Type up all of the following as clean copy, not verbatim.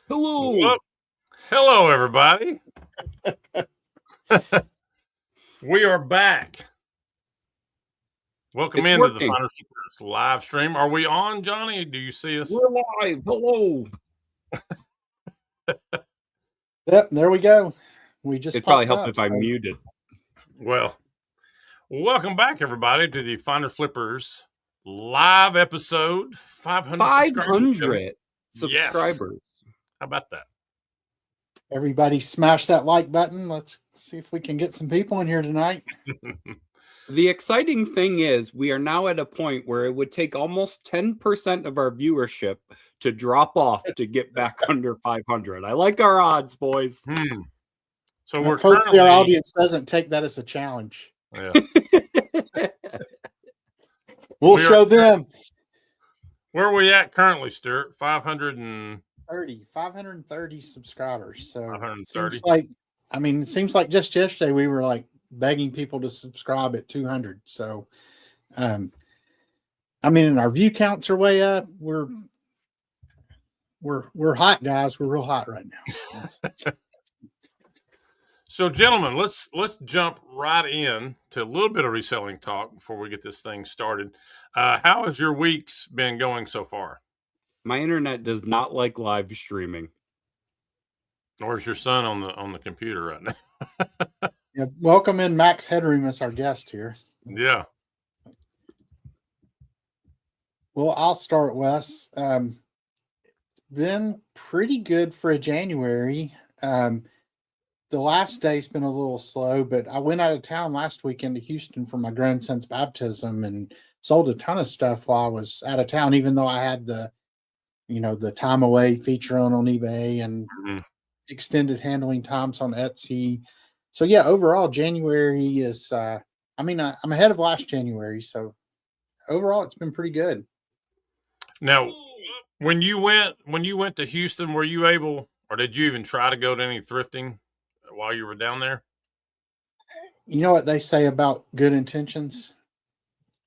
Hello. Well, hello, everybody. We are back. Welcome into the Finders Flippers live stream. Are we on, Johnny? Do you see us? We're live. Hello. Yep, there we go. We just It'd probably popped help up, if I muted. Well, welcome back, everybody, to the Finders Flippers live episode 500 subscribers. Yes. How about that? Everybody smash that like button. Let's see if we can get some people in here tonight. The exciting thing is we are now at a point where it would take almost 10% of our viewership to drop off to get back under 500. I like our odds, boys. So we're hopefully our audience doesn't take that as a challenge. Yeah. We'll show them. Where are we at currently, Stuart? 530 subscribers. So 530. It seems like just yesterday we were like begging people to subscribe at 200. So, and our view counts are way up. We're hot, guys. We're real hot right now. So, gentlemen, let's jump right in to a little bit of reselling talk before we get this thing started. How has your weeks been going so far? My internet does not like live streaming. Or is your son on the computer right now? Yeah, welcome in Max Headroom as our guest here. Yeah. Well, I'll start, Wes. Been pretty good for a January. The last day's been a little slow, but I went out of town last weekend to Houston for my grandson's baptism and sold a ton of stuff while I was out of town, even though I had the time away feature on eBay and extended handling times on Etsy. So yeah, overall January is, I'm ahead of last January. So overall it's been pretty good. Now, when you went to Houston, were you able, or did you even try to go to any thrifting while you were down there? You know what they say about good intentions?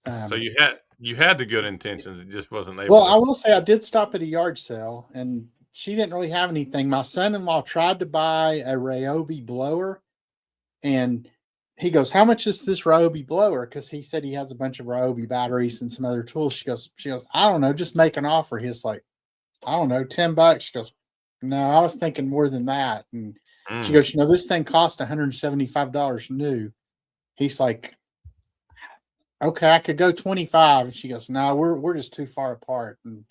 So you had the good intentions. It just wasn't able. Well, I will say I did stop at a yard sale, and she didn't really have anything. My son-in-law tried to buy a Ryobi blower, and he goes, "How much is this Ryobi blower?" Because he said he has a bunch of Ryobi batteries and some other tools. She goes, "I don't know, just make an offer." He's like, "I don't know, $10." She goes, "No, I was thinking more than that." And she goes, "This thing cost $175 new." He's like, "Okay, I could go 25." And she goes, "No, we're just too far apart." And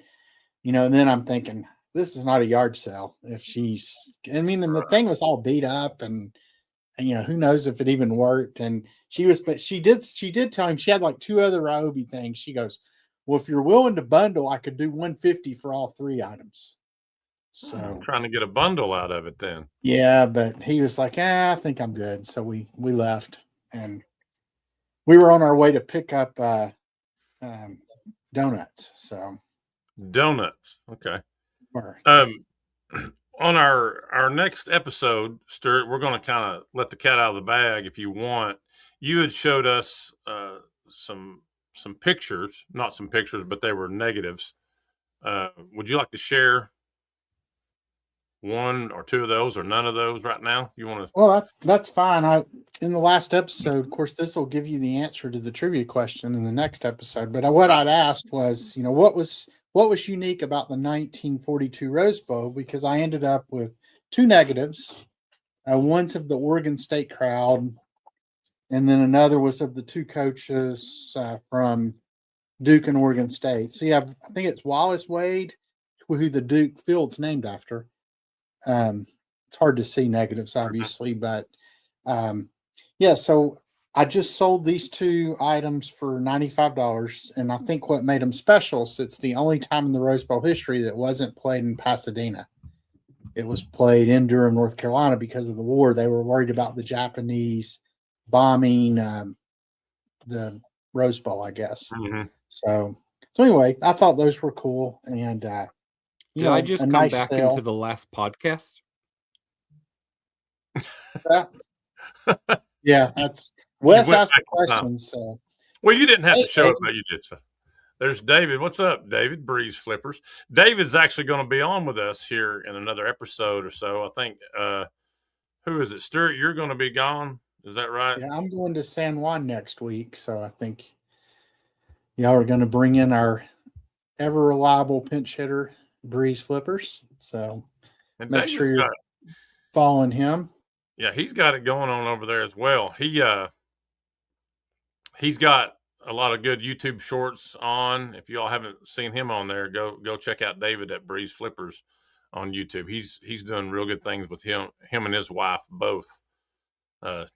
and then I'm thinking, this is not a yard sale. If she's, and the thing was all beat up, and who knows if it even worked. And she did tell him she had like two other Ryobi things. She goes, "Well, if you're willing to bundle, I could do $150 for all three items." So I'm trying to get a bundle out of it then. Yeah, but he was like, I think I'm good. So we left, and we were on our way to pick up donuts. So donuts, okay. On our next episode, Stuart, we're going to kind of let the cat out of the bag. If you want, you had showed us some pictures, not some pictures, but they were negatives. Would you like to share one or two of those, or none of those right now? You want to? Well, that's fine. In the last episode, of course, this will give you the answer to the trivia question in the next episode. But what I'd asked was, what was unique about the 1942 Rose Bowl? Because I ended up with two negatives. One's of the Oregon State crowd, and then another was of the two coaches from Duke and Oregon State. So you have, I think it's Wallace Wade, who the Duke field's named after. It's hard to see negatives, obviously, but so I just sold these two items for $95, and I think what made them special is it's the only time in the Rose Bowl history that wasn't played in Pasadena. It was played in Durham, North Carolina, because of the war. They were worried about the Japanese bombing the Rose Bowl, I guess. So anyway, I thought those were cool, and did I just come back into the last podcast? Yeah, that's Wes asked the question. So, well, you didn't have to show it, but you did. So, There's David. What's up, David? Breeze Flippers. David's actually going to be on with us here in another episode or so. I think, who is it? Stuart, you're going to be gone. Is that right? Yeah, I'm going to San Juan next week. So I think y'all are going to bring in our ever reliable pinch hitter, Breeze Flippers. So And make David's sure you're following him. Yeah, he's got it going on over there as well. He's got a lot of good YouTube shorts on. If you all haven't seen him on there, go check out David at Breeze Flippers on YouTube. He's doing real good things with him and his wife both.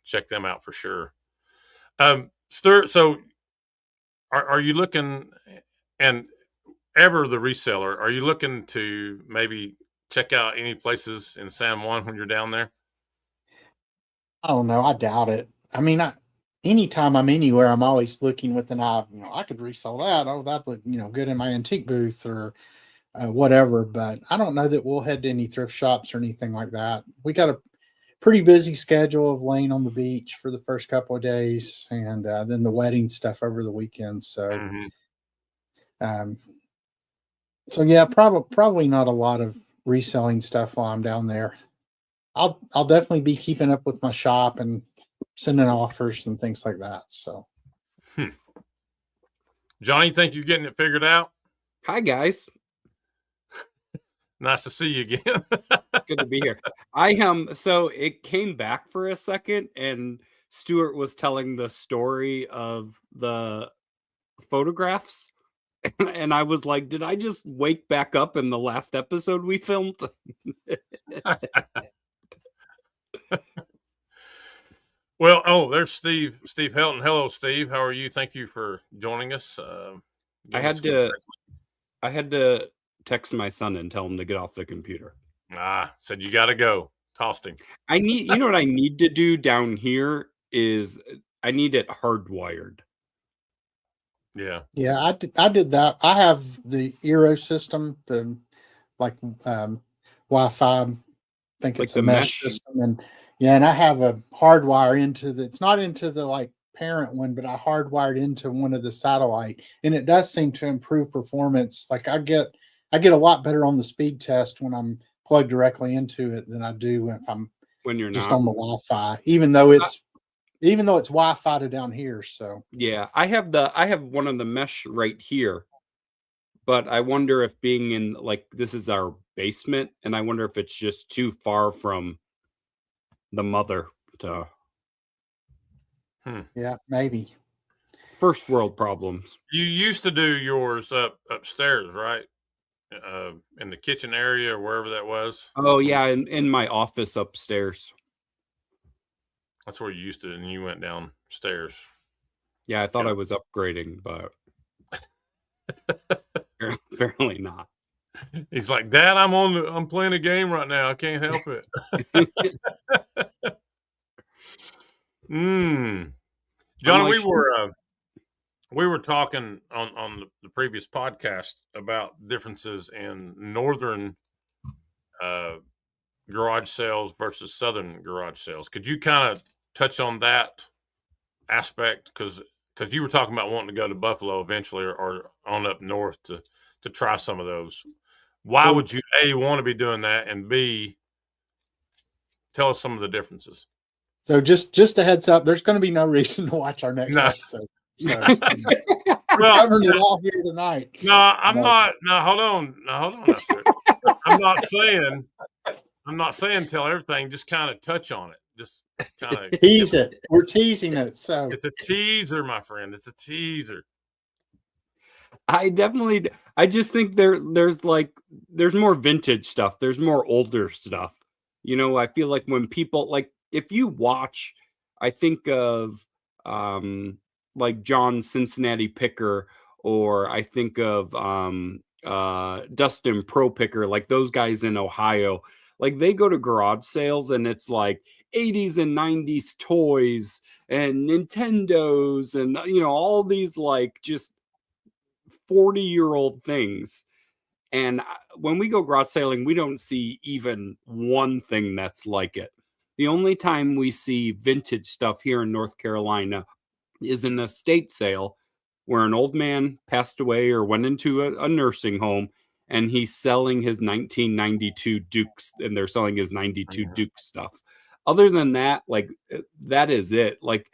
Check them out for sure. Stuart, so are you looking, and Ever the reseller, are you looking to maybe check out any places in San Juan when you're down there? I don't know. I doubt it. I mean, anytime I'm anywhere, I'm always looking with an eye. I could resell that. Oh, that look, good in my antique booth or whatever. But I don't know that we'll head to any thrift shops or anything like that. We got a pretty busy schedule of laying on the beach for the first couple of days, and then the wedding stuff over the weekend. So, so yeah, probably not a lot of reselling stuff while I'm down there. I'll definitely be keeping up with my shop and sending offers and things like that. So, Johnny, think you're getting it figured out? Hi, guys. Nice to see you again. Good to be here. So it came back for a second, and Stuart was telling the story of the photographs, and I was like, did I just wake back up in the last episode we filmed? Well, there's Steve Helton. Hello, Steve. How are you? Thank you for joining us. I had to text my son and tell him to get off the computer. Said you got to go. Tossed him. You know what I need to do down here is I need it hardwired. Yeah. Yeah, I did that. I have the Eero system, the Wi-Fi. I think it's a mesh system, and I have a hardwire it's not into the parent one, but I hardwired into one of the satellite, and it does seem to improve performance. Like I get a lot better on the speed test when I'm plugged directly into it than I do when you're just on the Wi-Fi, even though it's Wi-Fi to down here. So yeah, I have one of the mesh right here, but I wonder if being in this is our basement, and I wonder if it's just too far from the mother to. Yeah, maybe. First world problems. You used to do yours upstairs, right? In the kitchen area or wherever that was. Oh yeah, in my office upstairs. That's where you used to, and you went downstairs. Yeah, I thought I was upgrading, but apparently not. He's like, Dad, I'm playing a game right now. I can't help it. Johnny, we were talking on the previous podcast about differences in northern garage sales versus southern garage sales. Could you kind of touch on that aspect? Because you were talking about wanting to go to Buffalo eventually or on up north to try some of those. Why would you A, want to be doing that, and B, tell us some of the differences? So just a heads up, there's going to be no reason to watch our next episode. So, we're covering it all here tonight. No, I'm not. No, hold on. I'm not saying tell everything. Just kind of touch on it. Just kind of tease it. We're teasing it. So it's a teaser, my friend. It's a teaser. I just think there's more vintage stuff. There's more older stuff. I feel like when people if you watch, I think of John Cincinnati Picker, or I think of Dustin Pro Picker, those guys in Ohio. They go to garage sales and it's 80s and 90s toys and Nintendos and all these just 40-year-old things. And when we go garage sailing, we don't see even one thing that's like it. The only time we see vintage stuff here in North Carolina is an estate sale, where an old man passed away or went into a nursing home, and he's selling his 1992 Dukes, and they're selling his 92 Duke stuff. Other than that, like, that is it. Like,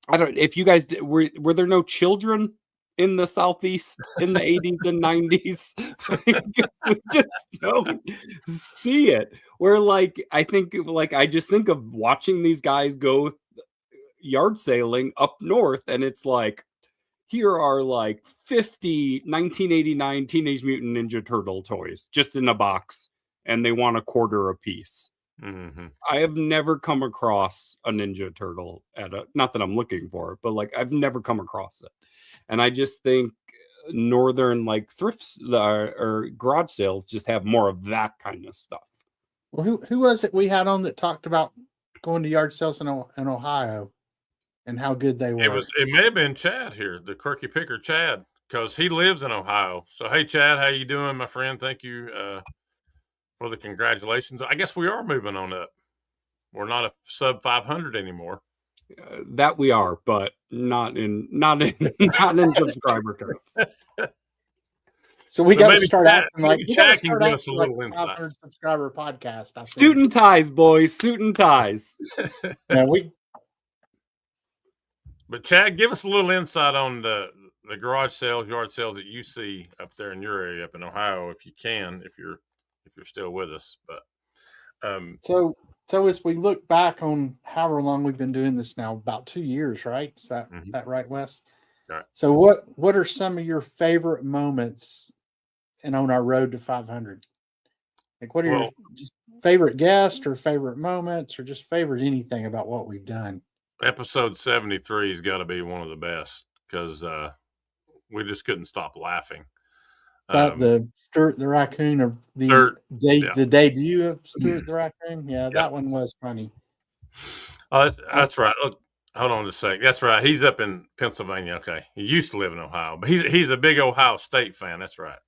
I don't, if you guys were there no children in the Southeast in the 80s and 90s? We just don't see it. Where, like, I think, like, I just think of watching these guys go yard sailing up north, and it's like, here are like 50 1989 Teenage Mutant Ninja Turtle toys just in a box, and they want $0.25 a piece. Mm-hmm. I have never come across a Ninja Turtle not that I'm looking for it, but like, I've never come across it. And I just think northern, like, thrifts or garage sales just have more of that kind of stuff. Well, who was it we had on that talked about going to yard sales in Ohio and how good they were? It may have been Chad here, the quirky picker Chad, because he lives in Ohio. So, hey, Chad, how you doing, my friend? Thank you for the congratulations. I guess we are moving on up. We're not a sub 500 anymore. That we are, but not in subscriber count. So we got to start acting like Chad can give us a little insight. 500 subscriber podcast. Suit and ties, boys. Suit and ties. Yeah, But Chad, give us a little insight on the garage sales, yard sales that you see up there in your area, up in Ohio, if you can, if you're still with us. But so as we look back on however long we've been doing this now, about 2 years, right? Is that right, Wes? Right. So what are some of your favorite moments on our road to 500? Like, what are your just favorite guests or favorite moments or just favorite anything about what we've done? Episode 73 has got to be one of the best because we just couldn't stop laughing. The Stuart the Raccoon, or the debut of Stuart the Raccoon. Yeah, that one was funny. Oh, that's right. Look, hold on just a second. That's right. He's up in Pennsylvania. Okay, he used to live in Ohio, but he's a big Ohio State fan. That's right.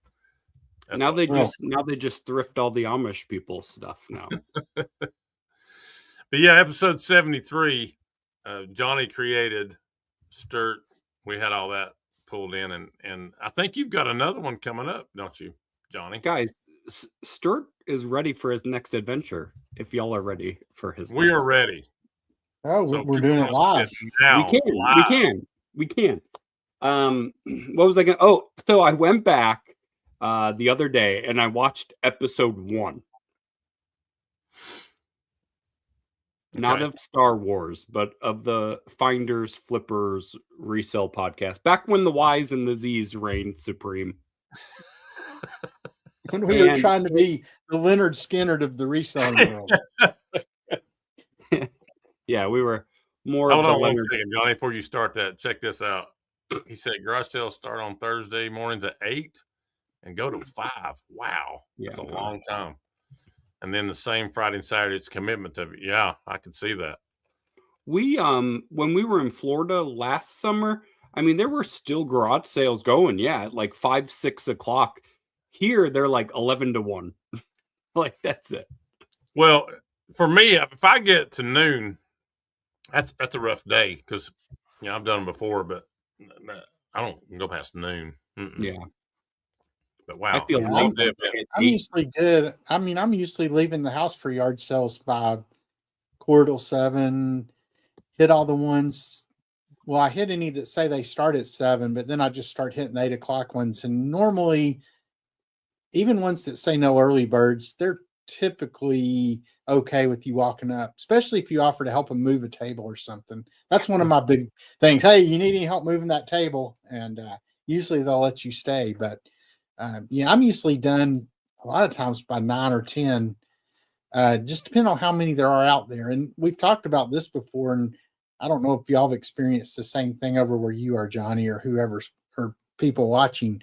Now they just thrift all the Amish people's stuff now. But yeah, episode 73. Johnny created Sturt. We had all that pulled in, and I think you've got another one coming up, don't you, Johnny? Guys, Sturt is ready for his next adventure. If y'all are ready for his, we are ready. Oh, so we're doing it live. Now, we can. What was I going? Oh, so I went back the other day and I watched episode 1. Not of Star Wars, but of the Finders Flippers Resell Podcast. Back when the Y's and the Z's reigned supreme. When we were trying to be the Leonard Skinner of the reselling world. Yeah, we were more. Hold on one second, Johnny, before you start that. Check this out. He said garage sales start on Thursday mornings at 8 and go to 5. Wow. That's a long time. And then the same Friday and Saturday, it's commitment to it. Yeah, I can see that. We when we were in Florida last summer, I mean, there were still garage sales going, at like 5, 6 o'clock. Here they're like 11 to 1. Like, that's it. Well, for me, if I get to noon, that's a rough day because I've done them before, but I don't go past noon. Mm-mm. Yeah. But wow, I feel I'm usually good. I mean, I'm usually leaving the house for yard sales by 6:45. Hit all the ones. Well, I hit any that say they start at 7, but then I just start hitting the 8 o'clock ones. And normally, even ones that say no early birds, they're typically okay with you walking up, especially if you offer to help them move a table or something. That's one of my big things. Hey, you need any help moving that table? And usually they'll let you stay, but I'm usually done a lot of times by 9 or 10, just depending on how many there are out there. And we've talked about this before, and I don't know if y'all have experienced the same thing over where you are, Johnny, or whoever's, or people watching.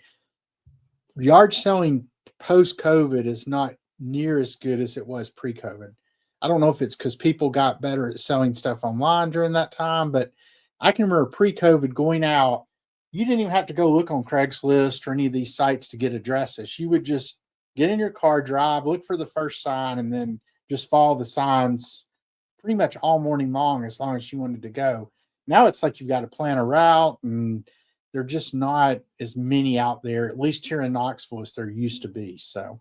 Yard selling post-COVID is not near as good as it was pre-COVID. I don't know if it's because people got better at selling stuff online during that time, but I can remember pre-COVID going out. You didn't even have to go look on Craigslist or any of these sites to get addresses. You would just get in your car, drive, look for the first sign, and then just follow the signs pretty much all morning long as you wanted to go. Now it's like you've got to plan a route, and they're just not as many out there, at least here in Knoxville, as there used to be. So,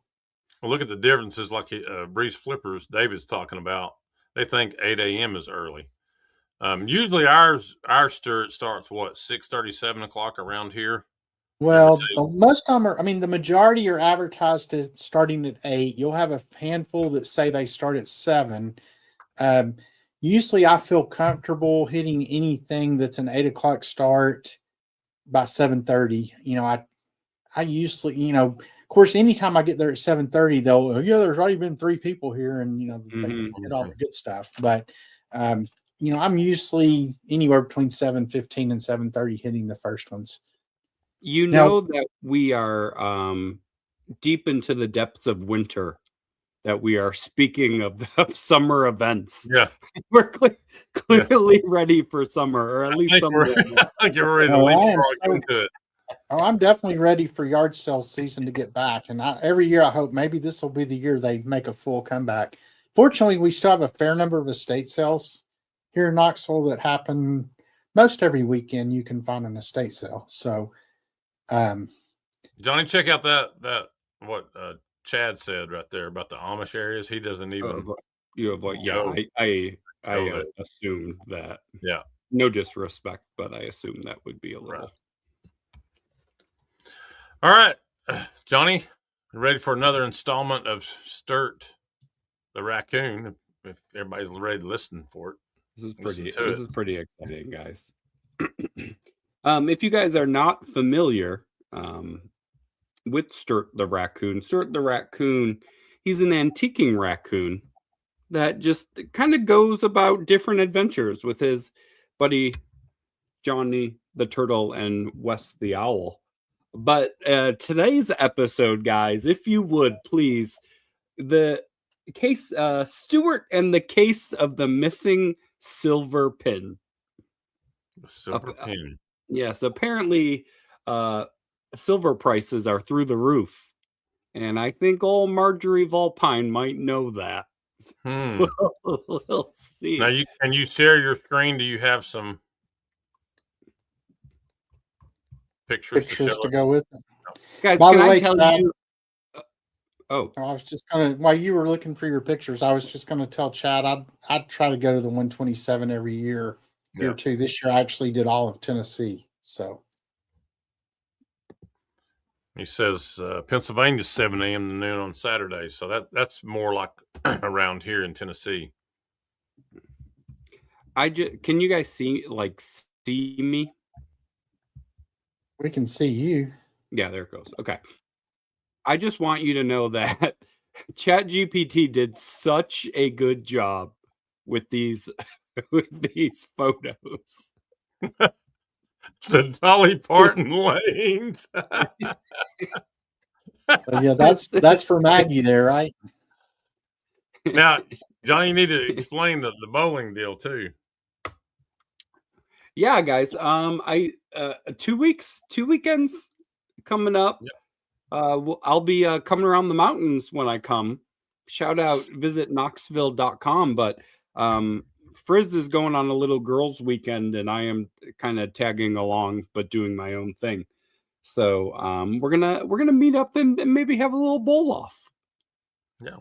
well, look at the differences. Like Breeze Flippers, David's talking about. They think 8 a.m. is early. Usually our stir starts 6:30, 7 o'clock around here. well, most of them are. I mean, the majority are advertised as starting at 8. You'll have a handful that say they start at 7. Usually, I feel comfortable hitting anything that's an 8 o'clock start by 7:30. I usually, of course, anytime I get there at 7:30, they'll, there's already been 3 people here, and they get all the good stuff. But I'm usually anywhere between 7:15 and 7:30 hitting the first ones. That we are deep into the depths of winter, that we are speaking of summer events. Yeah. We're clearly ready for summer, or at least summer. I think you're ready to leap into it. Oh, I'm definitely ready for yard sale season to get back. And every year I hope maybe this will be the year they make a full comeback. Fortunately, we still have a fair number of estate sales here in Knoxville that happen most every weekend. You can find an estate sale. So, Johnny, check out that what Chad said right there about the Amish areas. He doesn't even. I assumed that. Yeah. No disrespect, but I assume that would be a little. Right. All right, Johnny, ready for another installment of Sturt the Raccoon? If everybody's ready to listen for it. This is pretty exciting, guys. If you guys are not familiar with Sturt the Raccoon, he's an antiquing raccoon that just kind of goes about different adventures with his buddy Johnny the Turtle and Wes the Owl. But today's episode, guys, if you would please, the case Stuart and the case of the missing silver pin. The silver pin. Yes, apparently silver prices are through the roof. And I think old Marjorie Volpine might know that. We'll see. Now, can you share your screen? Do you have some pictures to go with it? Guys, by the way, Chad, you? I was just while you were looking for your pictures, I was just gonna tell Chad I'd try to go to the 127 every year here too. This year I actually did all of Tennessee. So he says Pennsylvania's 7 a.m. to noon on Saturday, so that's more like around here in Tennessee. Can you guys see me? We can see you. Yeah, there it goes. Okay. I just want you to know that ChatGPT did such a good job with these photos. The Dolly Parton lanes. Yeah, that's for Maggie there, right? Now, Johnny, you need to explain the bowling deal too. Yeah, guys. I 2 weekends coming up. Yep. I'll be coming around the mountains when I come. Shout out, visit Knoxville.com. But Frizz is going on a little girls' weekend, and I am kind of tagging along, but doing my own thing. So we're gonna meet up and maybe have a little bowl off. Yeah.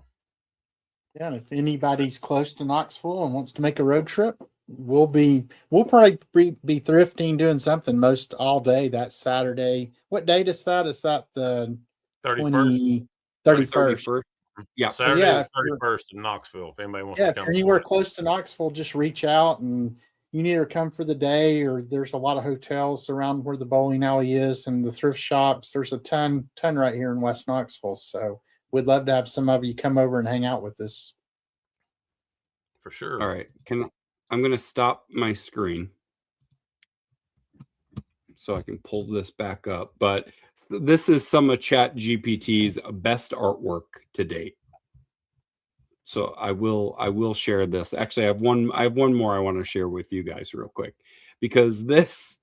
Yeah, and if anybody's close to Knoxville and wants to make a road trip, we'll probably be thrifting, doing something most all day that Saturday. What date is that? Is that the 31st? 31st. Yeah, Saturday the 31st in Knoxville. If anybody wants to come. If you're anywhere close to Knoxville, just reach out, and you can either come for the day, or there's a lot of hotels around where the bowling alley is and the thrift shops. There's a ton right here in West Knoxville. So we'd love to have some of you come over and hang out with us. For sure. All right. I'm going to stop my screen so I can pull this back up. But this is some of ChatGPT's best artwork to date. So I will share this. Actually, I have one more I want to share with you guys real quick, because this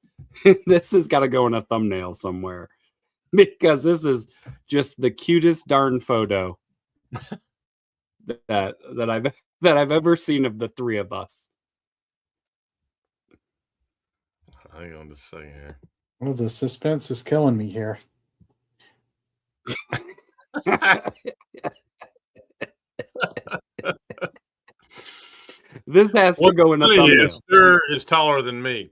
has got to go in a thumbnail somewhere, because this is just the cutest darn photo that I've ever seen of the three of us. Hang on just a second here. Well, the suspense is killing me here. This has to go in a thumbnail. Stuart is taller than me.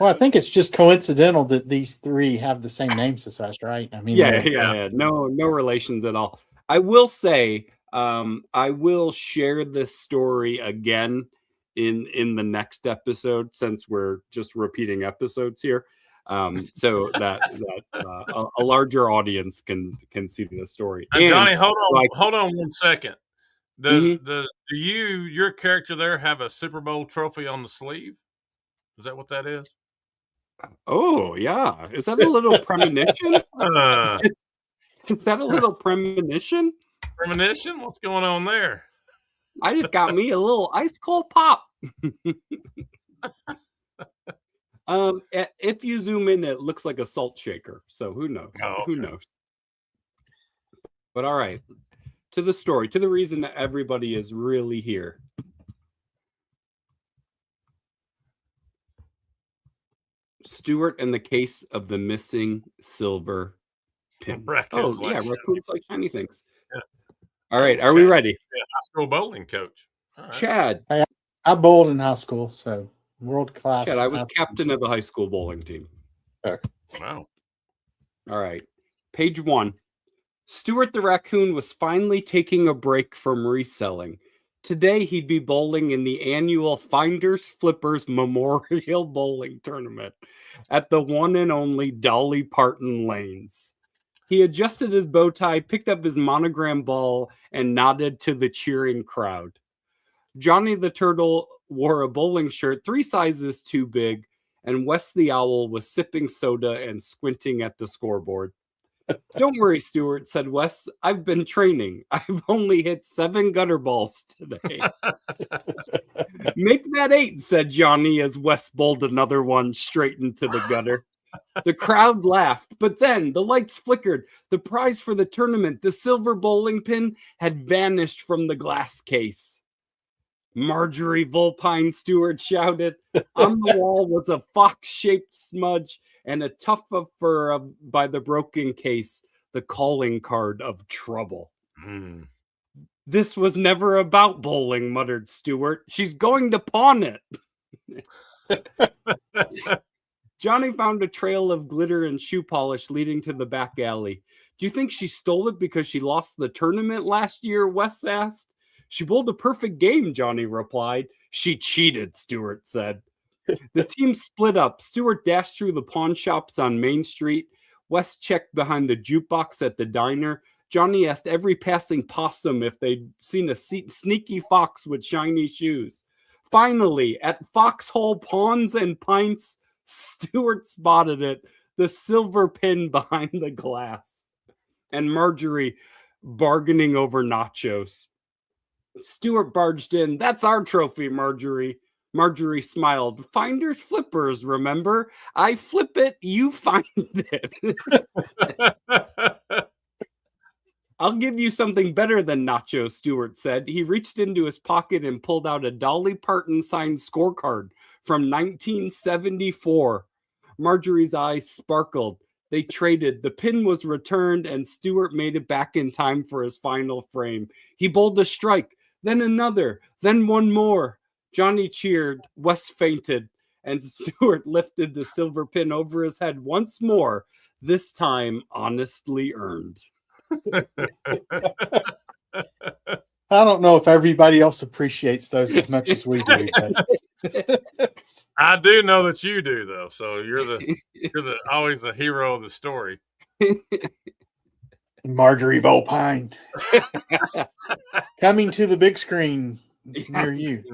Well, I think it's just coincidental that these three have the same names as us, right? I mean, yeah. No relations at all. I will say, I will share this story again in the next episode, since we're just repeating episodes here, so that a larger audience can see the story. And Johnny, hold on 1 second. Does your character there have a Super Bowl trophy on the sleeve? Is that what that is? Oh yeah, is that a little premonition? Is that a little premonition? Premonition? What's going on there? I just got me a little ice cold pop. If you zoom in, it looks like a salt shaker. So who knows? Oh, okay. Who knows? But all right, to the story, to the reason that everybody is really here. Stuart and the case of the missing silver pin. Raccoons like shiny things. Yeah. All right, are we ready? Yeah, high school bowling coach. Right. Chad. I bowled in high school, so world class. Chad, I was captain of the high school bowling team. Okay. Wow. All right. Page 1. Stuart the raccoon was finally taking a break from reselling. Today, he'd be bowling in the annual Finders Flippers Memorial Bowling Tournament at the one and only Dolly Parton Lanes. He adjusted his bow tie, picked up his monogram ball, and nodded to the cheering crowd. Johnny the Turtle wore a bowling shirt 3 sizes too big, and Wes the Owl was sipping soda and squinting at the scoreboard. Don't worry, Stuart, said Wes. I've been training. I've only hit 7 gutter balls today. Make that 8, said Johnny as Wes bowled another one straight into the gutter. The crowd laughed, but then the lights flickered. The prize for the tournament, the silver bowling pin, had vanished from the glass case. Marjorie Vulpine, Stewart shouted. On the wall was a fox-shaped smudge and a tuft of fur by the broken case, the calling card of trouble. This was never about bowling, muttered Stewart. She's going to pawn it. Johnny found a trail of glitter and shoe polish leading to the back alley. Do you think she stole it because she lost the tournament last year? Wes asked. She bowled a perfect game, Johnny replied. She cheated, Stewart said. The team split up. Stewart dashed through the pawn shops on Main Street. Wes checked behind the jukebox at the diner. Johnny asked every passing possum if they'd seen a sneaky fox with shiny shoes. Finally, at Foxhole Pawns and Pints, Stewart spotted it, the silver pin behind the glass, and Marjorie bargaining over nachos. Stewart barged in. That's our trophy, Marjorie. Marjorie smiled. Finders Flippers, remember? I flip it, you find it. I'll give you something better than nachos, Stewart said. He reached into his pocket and pulled out a Dolly Parton signed scorecard from 1974. Marjorie's eyes sparkled. They traded. The pin was returned, and Stewart made it back in time for his final frame. He bowled a strike, then another, then one more. Johnny cheered. Wes fainted, and Stewart lifted the silver pin over his head once more, this time honestly earned. I don't know if everybody else appreciates those as much as we do. But I do know that you do, though. So you're always the hero of the story. Marjorie Vulpine coming to the big screen near you.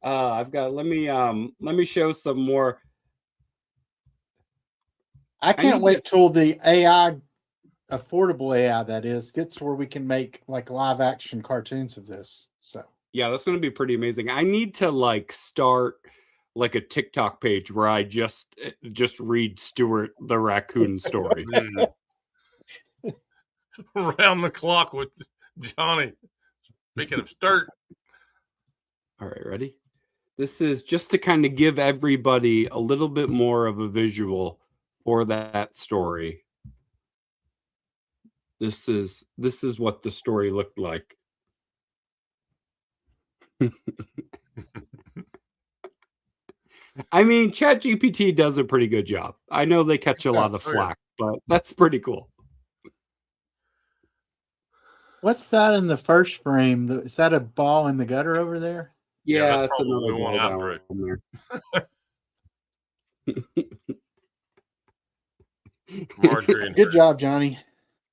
I've got. Let me show some more. I can't wait till the AI, affordable AI that is, gets to where we can make like live action cartoons of this. So yeah, that's going to be pretty amazing. I need to start like a TikTok page where I just read Stuart the raccoon stories. Around the clock with Johnny. Speaking of Sturt. All right, ready? This is just to kind of give everybody a little bit more of a visual for that story. This is what the story looked like. I mean, ChatGPT does a pretty good job. I know they catch a lot of flack, but that's pretty cool. What's that in the first frame? Is that a ball in the gutter over there? Yeah, that's another one out there. Marjorie and good job, Johnny.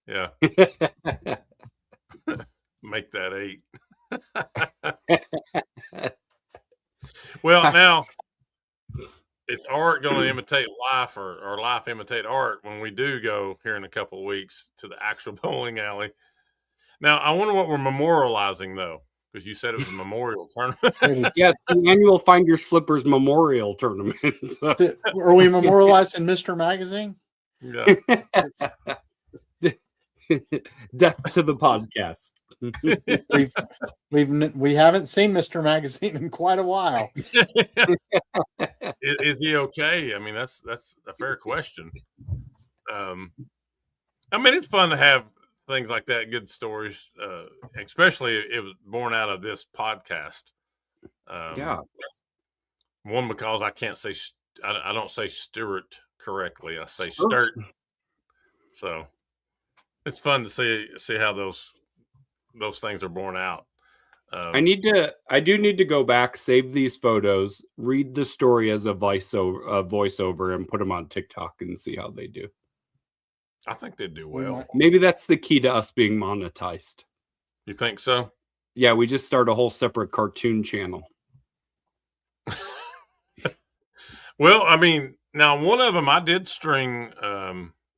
Yeah. Make that 8. Well, now it's art going to imitate life or life imitate art when we do go here in a couple of weeks to the actual bowling alley. Now, I wonder what we're memorializing, though, because you said it was a memorial tournament. Yeah, it's the annual Finders Flippers Memorial Tournament. So. Are we memorializing Mr. Magazine? Yeah. Death to the podcast. we haven't seen Mr. Magazine in quite a while. Is he okay? I mean, that's a fair question. I mean, it's fun to have things like that, good stories, especially it was born out of this podcast. Yeah. One, because I can't say, I don't say Stewart correctly. I say Sturt. So it's fun to see how those things are born out. I do need to go back, save these photos, read the story as a voiceover, and put them on TikTok and see how they do. I think they do well. Maybe that's the key to us being monetized. You think so? Yeah, we just start a whole separate cartoon channel. Well, I mean, now one of them I did string.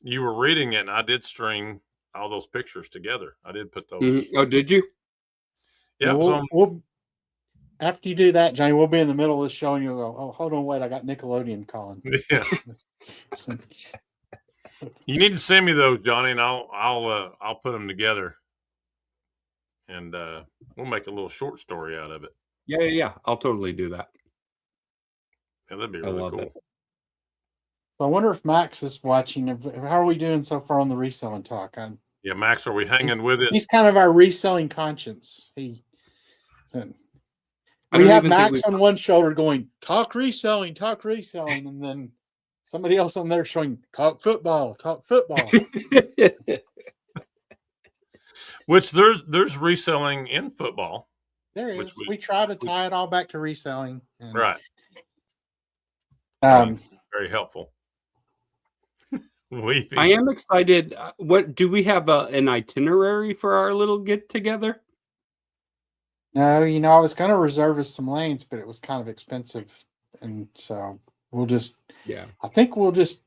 You were reading it, and I did string all those pictures together. I did put those. Mm-hmm. Oh, did you? Yeah. We'll, after you do that, Johnny, we'll be in the middle of the show, and you'll go, "Oh, hold on, wait, I got Nickelodeon calling." Yeah. You need to send me those, Johnny, and I'll put them together, and we'll make a little short story out of it. Yeah. I'll totally do that. Yeah, that'd be really cool. So I wonder if Max is watching. How are we doing so far on the reselling talk? Yeah, Max, are we hanging with it? He's kind of our reselling conscience. We have Max on one shoulder going, talk reselling, and then somebody else on there showing, talk football. Which there's reselling in football. There is. We try to tie it all back to reselling. Right. Very helpful. I am excited. What do we have an itinerary for our little get together? No, I was going to reserve us some lanes, but it was kind of expensive, and so we'll just. Yeah. I think we'll just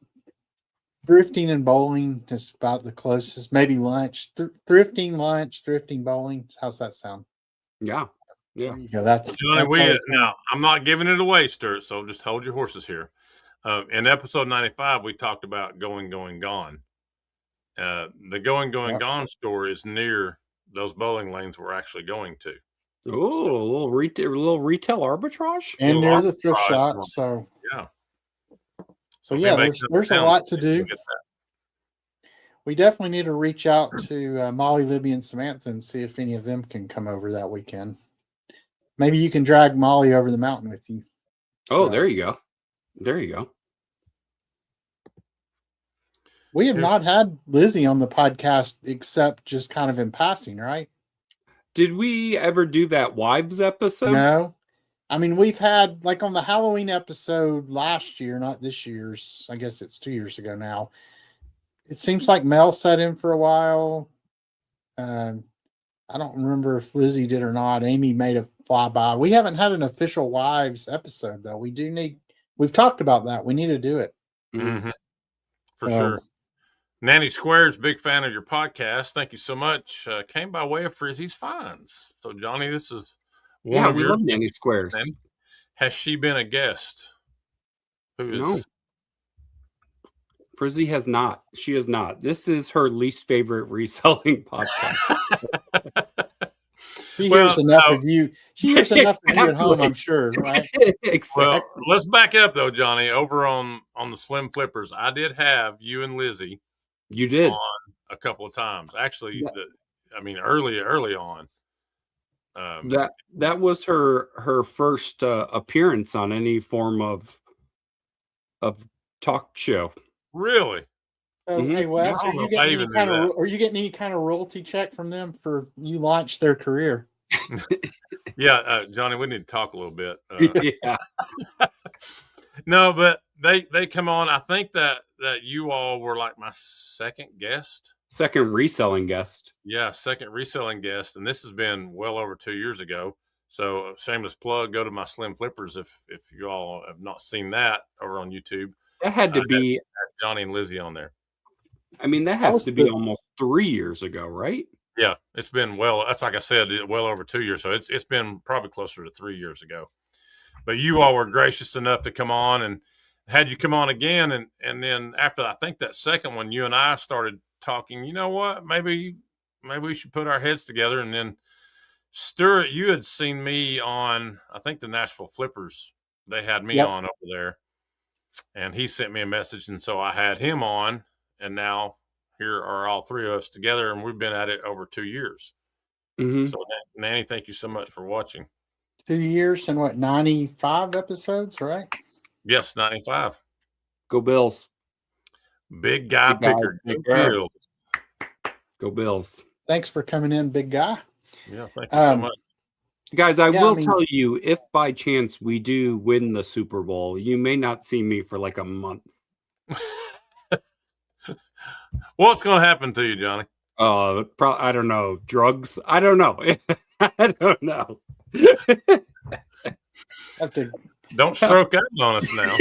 thrifting and bowling is about the closest. Maybe lunch, thrifting, bowling. How's that sound? Yeah. There you go. That's Johnny. Now I'm not giving it away, Sturt. So just hold your horses here. In episode 95, we talked about going, gone. The going, gone store is near those bowling lanes we're actually going to. Oh, a little retail arbitrage, and near the thrift shop. So yeah. So yeah, there's a lot to do. We definitely need to reach out to Molly, Libby, and Samantha and see if any of them can come over that weekend. Maybe you can drag Molly over the mountain with you. Oh, there you go. We have not had Lizzie on the podcast except just kind of in passing, right? Did we ever do that wives episode? No. I mean, we've had, like on the Halloween episode last year, not this year's, I guess it's 2 years ago now. It seems like Mel sat in for a while. I don't remember if Lizzie did or not. Amy made a flyby. We haven't had an official wives episode, though. We've talked about that. We need to do it. Mm-hmm. For sure. Nanny Squares, big fan of your podcast. Thank you so much. Came by way of Frizzy's Finds. So, Johnny, this is one of we your love Nanny Squares. Has she been a guest? No. Frizzy has not. She has not. This is her least favorite reselling podcast. She hears enough of you. She hears enough of you at home, Exactly. I'm sure, right? Exactly. Well, let's back up though, Johnny. Over on the Slim Flippers, I did have you and Lizzie You did. on a couple of times. Actually, early on. That was her first appearance on any form of talk show. Really? So, hey Wes, I are don't know you if I getting even knew that. are you getting any kind of royalty check from them for you launched their career? Yeah, Johnny, we need to talk a little bit. Yeah. No, but they come on. I think that you all were like my second guest. Second reselling guest. Yeah, second reselling guest, and this has been well over 2 years ago. So shameless plug, go to my Slim Flippers if you all have not seen that over on YouTube. That had to be had Johnny and Lizzie on there. I mean, that has to be almost 3 years ago, right? Yeah, it's been that's like I said, well over 2 years. So it's been probably closer to 3 years ago. But you all were gracious enough to come on and had you come on again. And then after I think that second one, you and I started talking, you know what, maybe we should put our heads together. And then Stuart, you had seen me on, I think the Nashville Flippers, they had me on over there. And he sent me a message. And so I had him on. And now here are all three of us together. And we've been at it over 2 years. Mm-hmm. So Nanny, thank you so much for watching. 2 years and what, 95 episodes, right? Yes, 95. Go Bills. Big guy picker. Go Bills. Go Bills. Thanks for coming in, big guy. Yeah, thank you so much. Guys, I will tell you, if by chance we do win the Super Bowl, you may not see me for like a month. What's going to happen to you, Johnny? I don't know. Drugs? I don't know. I don't know. Don't stroke out on us now.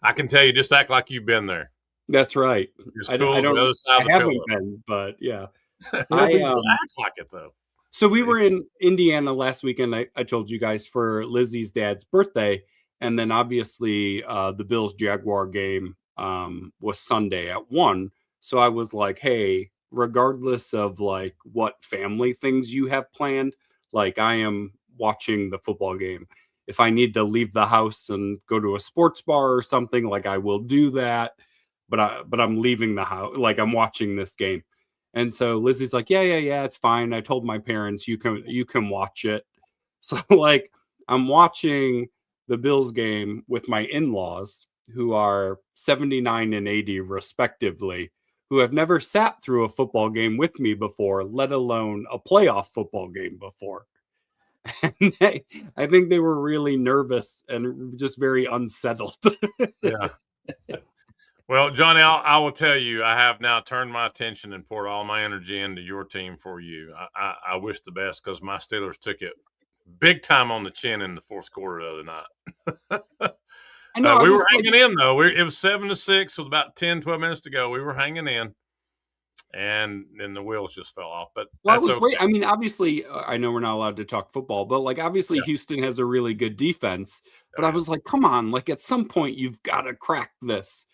I can tell you, just act like you've been there. That's right. I haven't been, but yeah. I act like it though. So we were in Indiana last weekend. I told you guys for Lizzie's dad's birthday, and then obviously the Bills Jaguar game was Sunday at 1. So I was like, hey, regardless of like what family things you have planned, like I am watching the football game. If I need to leave the house and go to a sports bar or something, like I will do that. But I'm leaving the house, like I'm watching this game. And so Lizzie's like, yeah, it's fine. I told my parents you can watch it. So like I'm watching the Bills game with my in-laws, who are 79 and 80 respectively, who have never sat through a football game with me before, let alone a playoff football game before. And I think they were really nervous and just very unsettled. Yeah. Well, Johnny, I will tell you, I have now turned my attention and poured all my energy into your team for you. I wish the best because my Steelers took it big time on the chin in the fourth quarter the other night. I know, we were hanging in, though. It was 7-6 with about 10, 12 minutes to go. We were hanging in, and then the wheels just fell off. But that's okay. Great. I mean, obviously, I know we're not allowed to talk football, but like obviously Houston has a really good defense. But I was like, come on, like at some point you've got to crack this.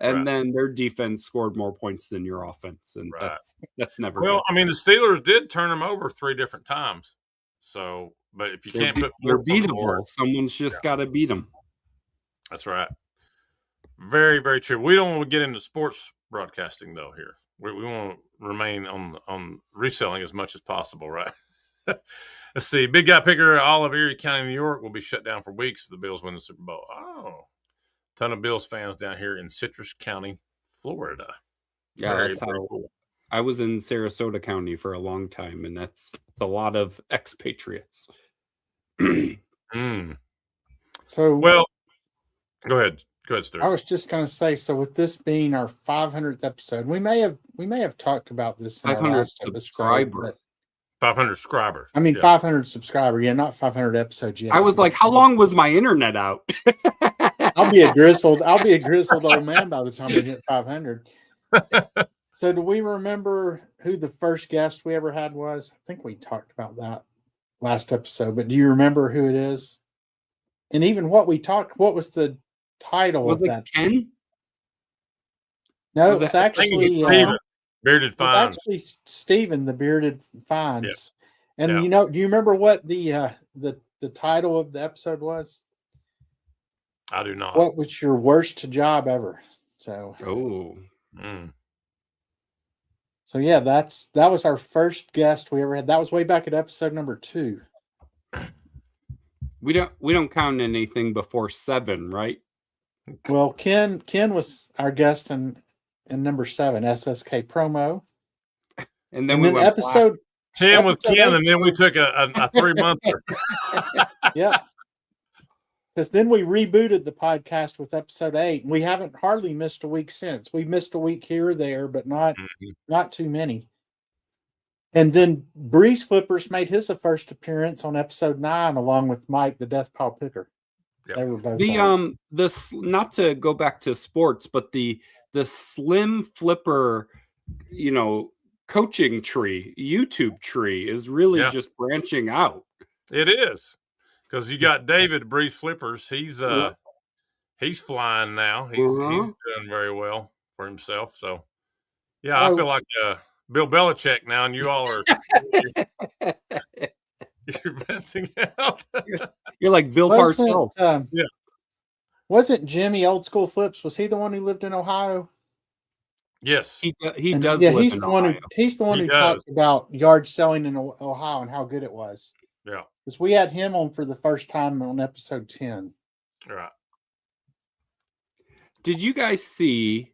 And then their defense scored more points than your offense, and that's never good. I mean, the Steelers did turn them over 3 different times. So, but if you can't put they're beatable, someone's just got to beat them. That's right. Very, very true. We don't want to get into sports broadcasting though. Here, we want to remain on reselling as much as possible, right? Let's see. Big guy picker, all of Erie County, New York, will be shut down for weeks if the Bills win the Super Bowl. Oh. Ton of Bills fans down here in Citrus County, Florida. Yeah, that's how cool. I was in Sarasota County for a long time, and it's a lot of expatriates. So, well, go ahead, Stuart. I was just going to say, so with this being our 500th episode, we may have talked about this in our last episode. 500 subscribers. I mean, 500 subscribers. Yeah, not 500 episodes yet. I was like, how long was my internet out? I'll be a grizzled old man by the time we hit 500. So do we remember who the first guest we ever had was? I think we talked about that last episode, but do you remember who it is? And even what was the title of that? Ken? No, it's actually Bearded It was Fines. actually Stephen, the Bearded Fines. Yeah. And Yeah. do you remember what the title of the episode was? I do not. What was your worst job ever? So So yeah, that was our first guest we ever had. That was way back at episode number 2. We don't count anything before 7, right? Well, Ken was our guest in number 7, SSK promo. And then we went episode 10 with Ken, 8, and then we took a 3-monther. Yeah. Because then we rebooted the podcast with episode 8, and we haven't hardly missed a week since. We missed a week here or there, but not too many. And then Breeze Flippers made his first appearance on episode 9, along with Mike, the Death Paw Picker. Yep. They were both not to go back to sports, but the Slim Flipper, coaching tree, YouTube tree is really just branching out. It is. Because you got David Breeze Flippers. He's flying now. He's doing very well for himself. So yeah, I feel like Bill Belichick now, and you all are you're fencing out. You're like Bill Parcells. Yeah. Wasn't Jimmy Old School Flips? Was he the one who lived in Ohio? Yes, he does. Yeah, he's the one who talked about yard selling in Ohio and how good it was. Yeah, because we had him on for the first time on episode 10. Right. Did you guys see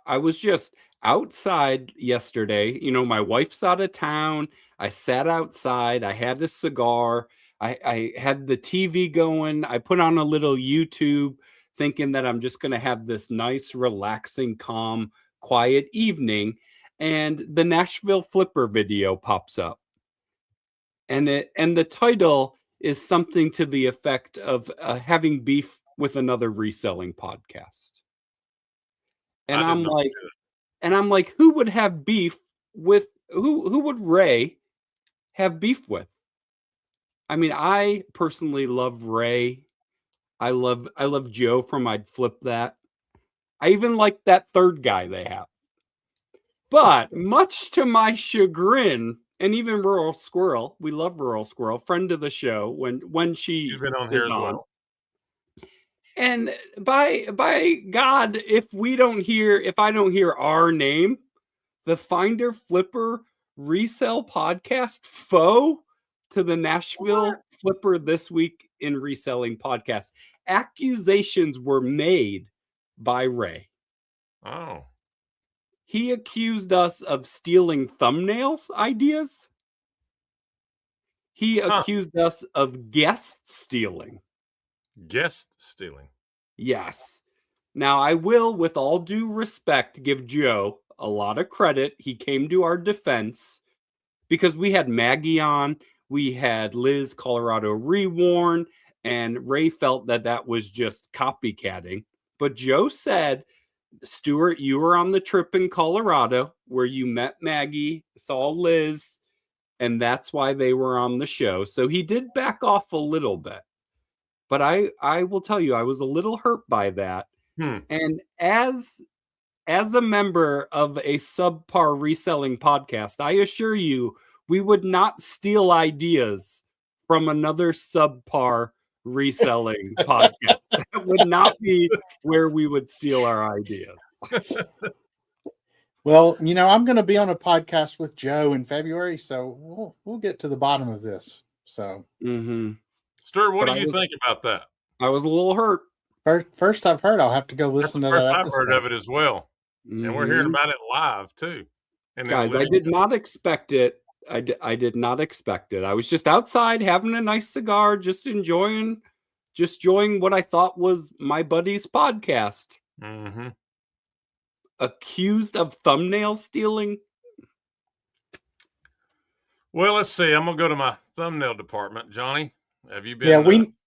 I was just outside yesterday. My wife's out of town. I sat outside. I had a cigar. I had the TV going. I put on a little YouTube thinking that I'm just going to have this nice, relaxing, calm, quiet evening. And the Nashville Flipper video pops up. And the title is something to the effect of having beef with another reselling podcast. And I'm like, who would have beef with who would Ray have beef with? I mean, I personally love Ray. I love Joe from I'd Flip That. I even like that third guy they have. But much to my chagrin, and even Rural Squirrel, we love Rural Squirrel, friend of the show when she's been on here as well. And by God, if I don't hear our name, the Finder Flipper Resell Podcast foe to the Nashville Flipper This Week in Reselling Podcast. Accusations were made by Ray. Oh. He accused us of stealing thumbnails ideas. He accused us of guest stealing. Guest stealing. Yes. Now, I will, with all due respect, give Joe a lot of credit. He came to our defense because we had Maggie on. We had Liz Colorado Rewarn, and Ray felt that was just copycatting. But Joe said, Stuart, you were on the trip in Colorado where you met Maggie, saw Liz, and that's why they were on the show. So he did back off a little bit. But I will tell you, I was a little hurt by that. And as a member of a subpar reselling podcast, I assure you, we would not steal ideas from another subpar reselling podcast. That would not be where we would steal our ideas. Well, I'm going to be on a podcast with Joe in February, so we'll get to the bottom of this. So, Stuart, what do you think about that? I was a little hurt. First I've heard. I'll have to go listen to that episode. I've heard of it as well, and we're hearing about it live too. And guys, I did not expect it. I did not expect it. I was just outside having a nice cigar, just enjoying what I thought was my buddy's podcast. Accused of thumbnail stealing. Well, let's see. I'm gonna go to my thumbnail department. Johnny, have you been? Yeah,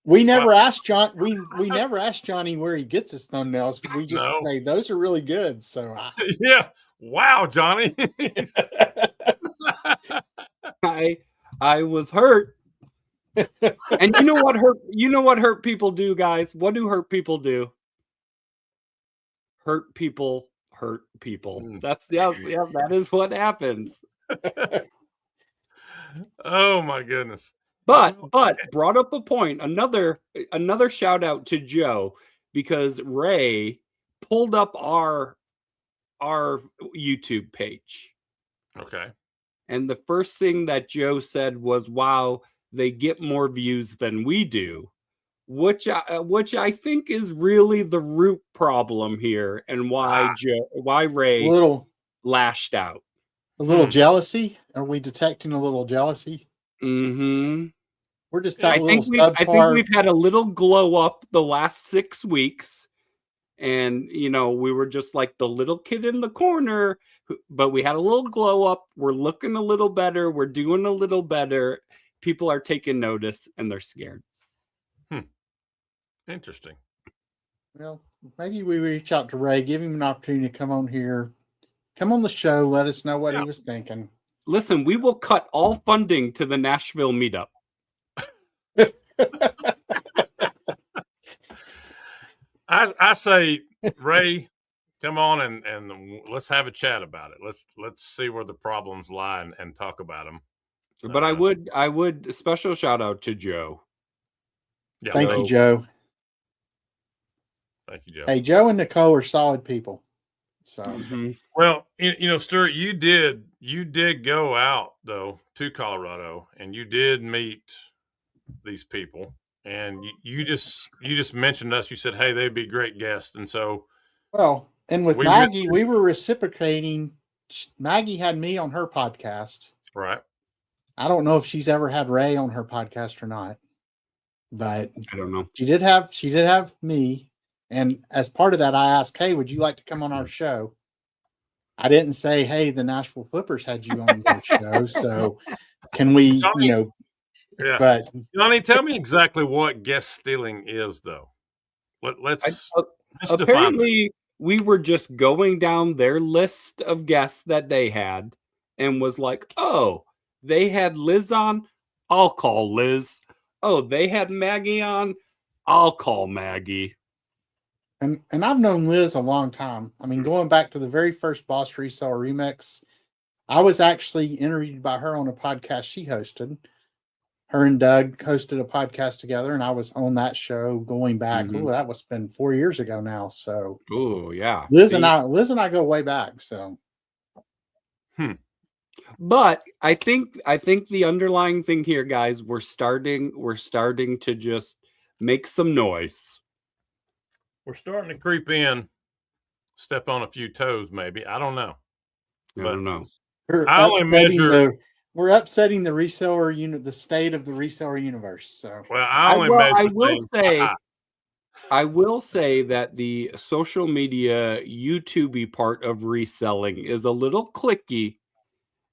we never asked John. We never asked Johnny where he gets his thumbnails. We just say those are really good. So yeah. Wow, Johnny. I was hurt. And you know what hurt people do, guys? What do hurt people do? hurt people hurt people. That's that is what happens. Oh my goodness. But brought up a point, another shout out to Joe, because Ray pulled up our YouTube page. Okay. And the first thing that Joe said was, wow, they get more views than we do, which I think is really the root problem here, and why Ray lashed out. A little jealousy? Are we detecting a little jealousy? Mm-hmm. We're just I think we've had a little glow up the last 6 weeks, and we were just like the little kid in the corner, but we had a little glow up. We're looking a little better. We're doing a little better. People are taking notice, and they're scared. Interesting. Well, maybe we reach out to Ray, give him an opportunity to come on here, come on the show, let us know what he was thinking. Listen, we will cut all funding to the Nashville meetup. I say, Ray, come on and let's have a chat about it. Let's see where the problems lie and talk about them. But I would special shout out to Joe. Yeah, Thank you, Joe. Thank you, Joe. Hey, Joe and Nicole are solid people. So, well, Stuart, you did go out though to Colorado, and you did meet these people, and you just mentioned us. You said, "Hey, they'd be great guests," and so and with Maggie, we were reciprocating. Maggie had me on her podcast, right? I don't know if she's ever had Ray on her podcast or not, but I don't know. She did have me. And as part of that, I asked, hey, would you like to come on our show? I didn't say, hey, the Nashville Flippers had you on their show. So can we, Johnny, but Johnny, tell me exactly what guest stealing is, though. Let's apparently we were just going down their list of guests that they had and was like, oh, they had Liz on. I'll call Liz. Oh, they had Maggie on. I'll call Maggie. And I've known Liz a long time. I mean, going back to the very first Boss Reseller Remix, I was actually interviewed by her on a podcast she hosted. Her and Doug hosted a podcast together, and I was on that show going back. Oh, that was been 4 years ago now. So, oh yeah, Liz and I go way back. So, But I think the underlying thing here, guys, we're starting to just make some noise. We're starting to creep in, step on a few toes, maybe. I don't know. I don't know. We're upsetting the reseller unit, the state of the reseller universe. So, I will say that the social media YouTube-y part of reselling is a little clicky,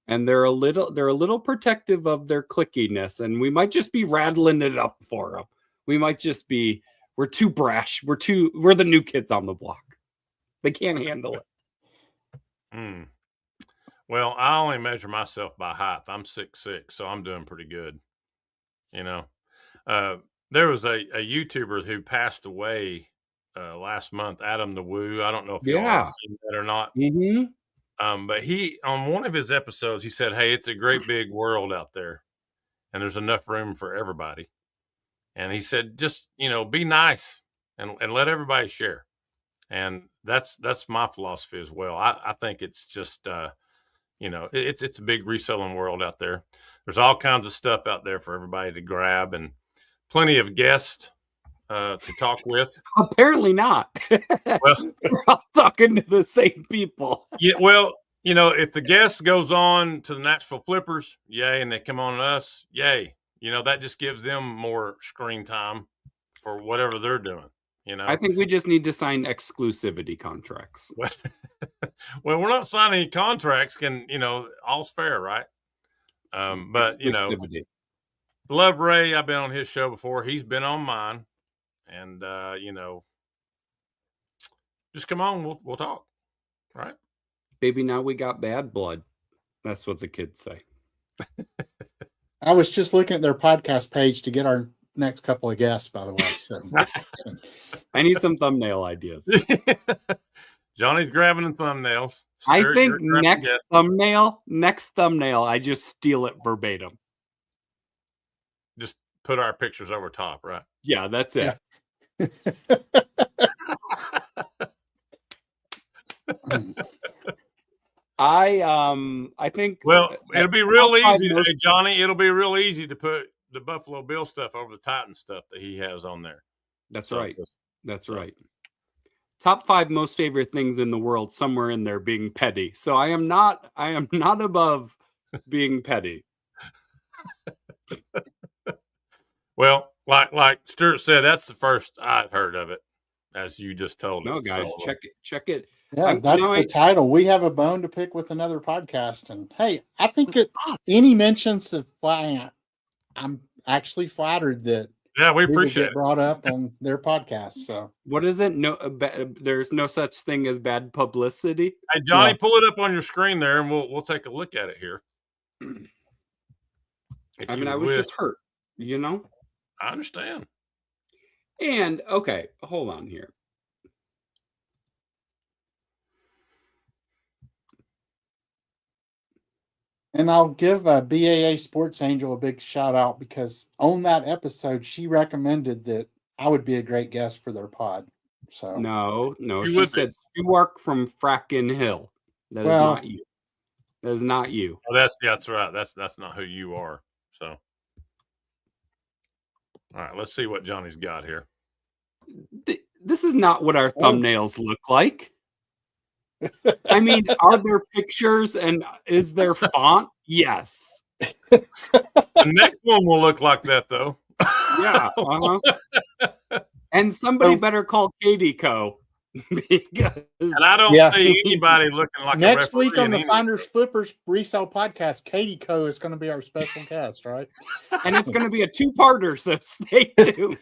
and they're a little protective of their clickiness, and we might just be rattling it up for them. We might just be. We're too brash. We're the new kids on the block. They can't handle it. Well, I only measure myself by height. I'm 6'6", so I'm doing pretty good. There was a YouTuber who passed away last month, Adam the Woo. I don't know if y'all have seen that or not. But he, on one of his episodes, he said, hey, it's a great big world out there, and there's enough room for everybody. And he said, just, be nice and let everybody share. And that's my philosophy as well. I think it's just, it's a big reselling world out there. There's all kinds of stuff out there for everybody to grab, and plenty of guests to talk with. Apparently not. Well, we're all talking to the same people. Yeah, well, if the guest goes on to the Nashville Flippers, yay, and they come on to us, yay. That just gives them more screen time for whatever they're doing. I think we just need to sign exclusivity contracts. Well, we're not signing any contracts. All's fair, right? But love Ray. I've been on his show before. He's been on mine, and just come on. We'll talk. Right, baby. Now we got bad blood. That's what the kids say. I was just looking at their podcast page to get our next couple of guests, by the way. So I need some thumbnail ideas. Johnny's grabbing the thumbnails. I Stuart, think you're grabbing next guesses. thumbnail, I just steal it verbatim. Just put our pictures over top, right? Yeah, that's it. Yeah. I think. Well, it'll be real easy, most- Johnny. It'll be real easy to put the Buffalo Bill stuff over the Titan stuff that he has on there. That's So, right. That's right. Top 5 most favorite things in the world, somewhere in there being petty. So I am not above being petty. Well, like Stuart said, that's the first I'd heard of it, as you just told No, it. guys, So, check it. Yeah, that's the title. We have a bone to pick with another podcast. And hey, I think any mentions of why I'm actually flattered that we appreciate it. Brought up on their podcast. So what is it? No, there's no such thing as bad publicity. Hey, Johnny, pull it up on your screen there, and we'll take a look at it here. I was just hurt, you know. I understand. And okay, hold on here. And I'll give BAA Sports Angel a big shout out because on that episode, she recommended that I would be a great guest for their pod. So no, she said Stuart from Frackin' Hill. That is not you. That is not you. Oh, that's right. That's not who you are. So, all right, let's see what Johnny's got here. This is not what our thumbnails look like. I mean, are there pictures and is there font? Yes. The next one will look like that, though. Yeah. And somebody better call Katie Co. Because and I don't see anybody looking like next week on the Finders Flippers Resell Podcast. Katie Co. is going to be our special guest, right? And it's going to be a 2-parter, so stay tuned.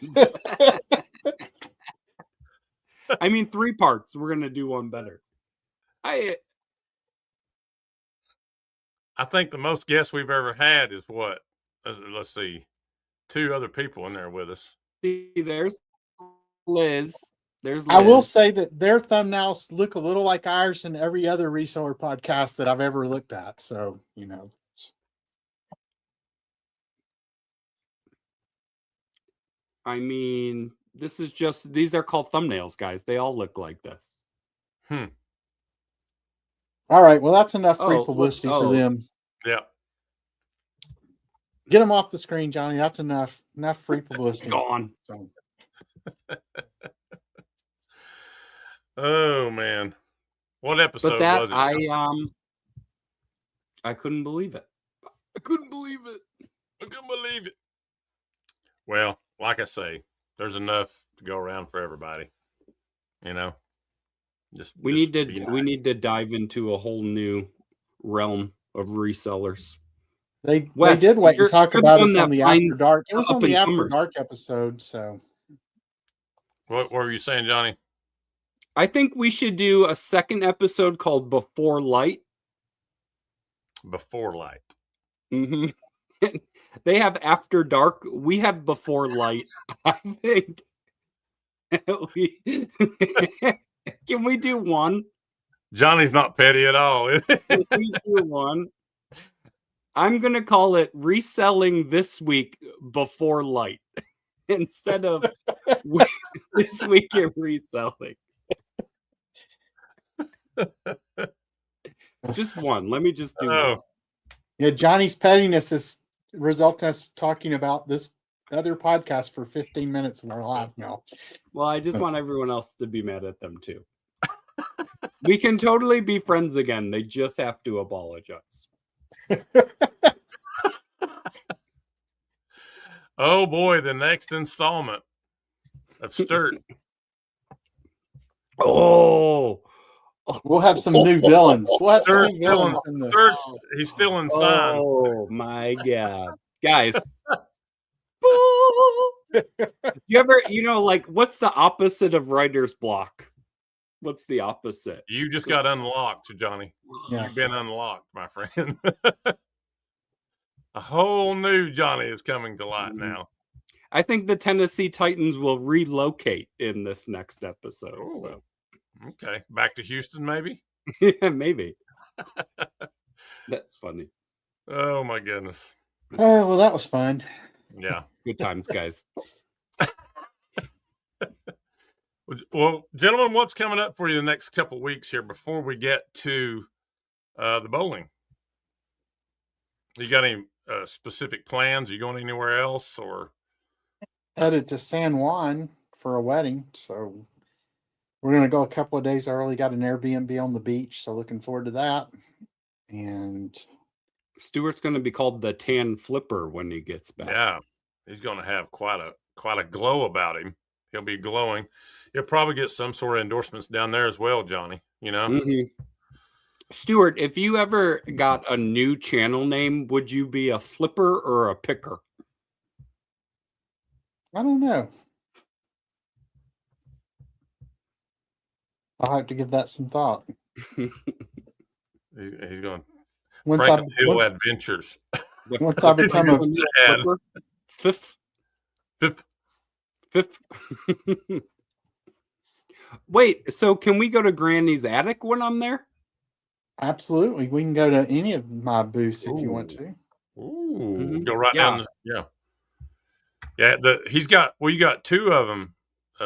I mean, 3 parts. We're going to do one better. I think the most guests we've ever had is what? Let's see, 2 other people in there with us. See, there's Liz. There's Liz. I will say that their thumbnails look a little like ours in every other reseller podcast that I've ever looked at. So, you know. I mean, these are called thumbnails, guys. They all look like this. All right. Well, that's enough free publicity for them. Yeah. Get them off the screen, Johnny. That's enough. Enough free publicity. Gone. So. Oh man, what episode was it? I couldn't believe it. I couldn't believe it. Well, like I say, there's enough to go around for everybody. You know, we need to dive into a whole new realm of resellers. They did wait and talk about us on the After Dark. It was on the After Dark episode. So, what were you saying, Johnny? I think we should do a second episode called Before Light. Before Light. Mm-hmm. They have After Dark. We have Before Light. I think. Can we do one? Johnny's not petty at all. Can we do one? I'm going to call it Reselling This Week Before Light instead of This Week in Reselling. Just one. Let me just do one. Yeah, Johnny's pettiness is result us talking about this other podcast for 15 minutes in our live now. Well, I just want everyone else to be mad at them too. We can totally be friends again. They just have to apologize. Oh boy, the next installment of Sturt. We'll have some new villains. We'll have some new villains in the. He's still inside. Oh my god, guys! You ever, like, what's the opposite of writer's block? What's the opposite? You just got unlocked, Johnny. Yeah. You've been unlocked, my friend. A whole new Johnny is coming to light now. I think the Tennessee Titans will relocate in this next episode. So. Okay. Back to Houston, maybe? Yeah, maybe. That's funny. Oh, my goodness. Oh, well, that was fun. Yeah. Good times, guys. Well, gentlemen, what's coming up for you the next couple of weeks here before we get to the bowling? You got any specific plans? Are you going anywhere else, or? Headed to San Juan for a wedding, so we're gonna go a couple of days early. Got an Airbnb on the beach, so looking forward to that. And Stuart's going to be called the Tan Flipper when he gets back. Yeah, he's going to have quite a glow about him. He'll be glowing. He'll probably get some sort of endorsements down there as well, Johnny. You know. Mm-hmm. Stuart, if you ever got a new channel name, would you be a flipper or a picker? I don't know. I'll have to give that some thought. He's going Once Franklin Hill Adventures. Once I become a flipper, fifth. Wait, so can we go to Granny's attic when I'm there? Absolutely, we can go to any of my booths if you want to. Ooh, go right down. Yeah. You got two of them,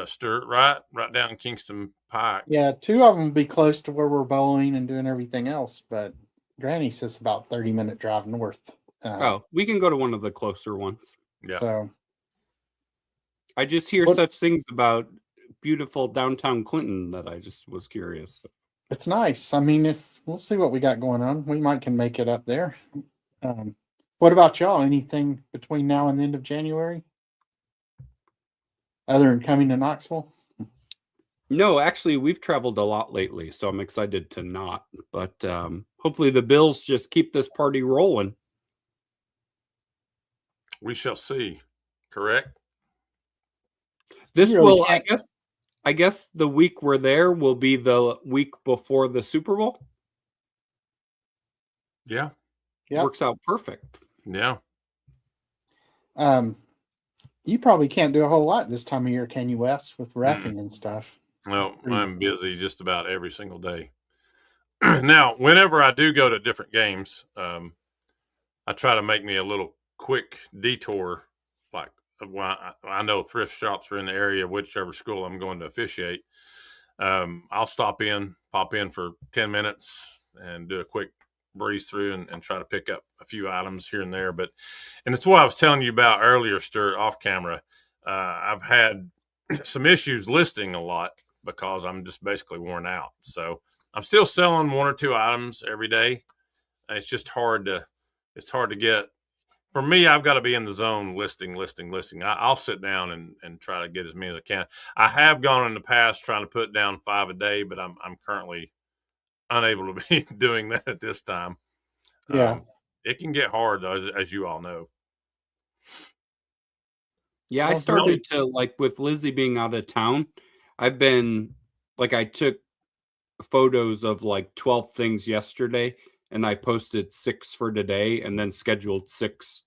Stuart, right down in Kingston Pike. Yeah, two of them will be close to where we're bowling and doing everything else, but Granny's just about 30-minute drive north. We can go to one of the closer ones. Yeah. So I just hear such things about beautiful downtown Clinton that I just was curious. It's nice. I mean, if we'll see what we got going on, we can make it up there. What about y'all? Anything between now and the end of January? Other than coming to Knoxville? No, actually, we've traveled a lot lately, so I'm excited to not. But hopefully the Bills just keep this party rolling. We shall see. Correct? This will, I guess the week we're there will be the week before the Super Bowl. Yeah. Works out perfect. Yeah. You probably can't do a whole lot this time of year, can you, Wes, with reffing and stuff? No, I'm busy just about every single day. Now, whenever I do go to different games, I try to make me a little quick detour. Like, I know thrift shops are in the area of whichever school I'm going to officiate. I'll pop in for 10 minutes and do a quick breeze through and try to pick up a few items here and there. And it's what I was telling you about earlier, Stuart, off camera. I've had some issues listing a lot because I'm just basically worn out. So I'm still selling one or two items every day. It's just hard to get. For me, I've got to be in the zone listing. I'll sit down and try to get as many as I can. I have gone in the past trying to put down 5 a day, but I'm currently unable to be doing that at this time. Yeah. It can get hard, though, as you all know. Yeah, I started to, like, with Lizzie being out of town, I took photos of like 12 things yesterday, and I posted 6 for today, and then scheduled 6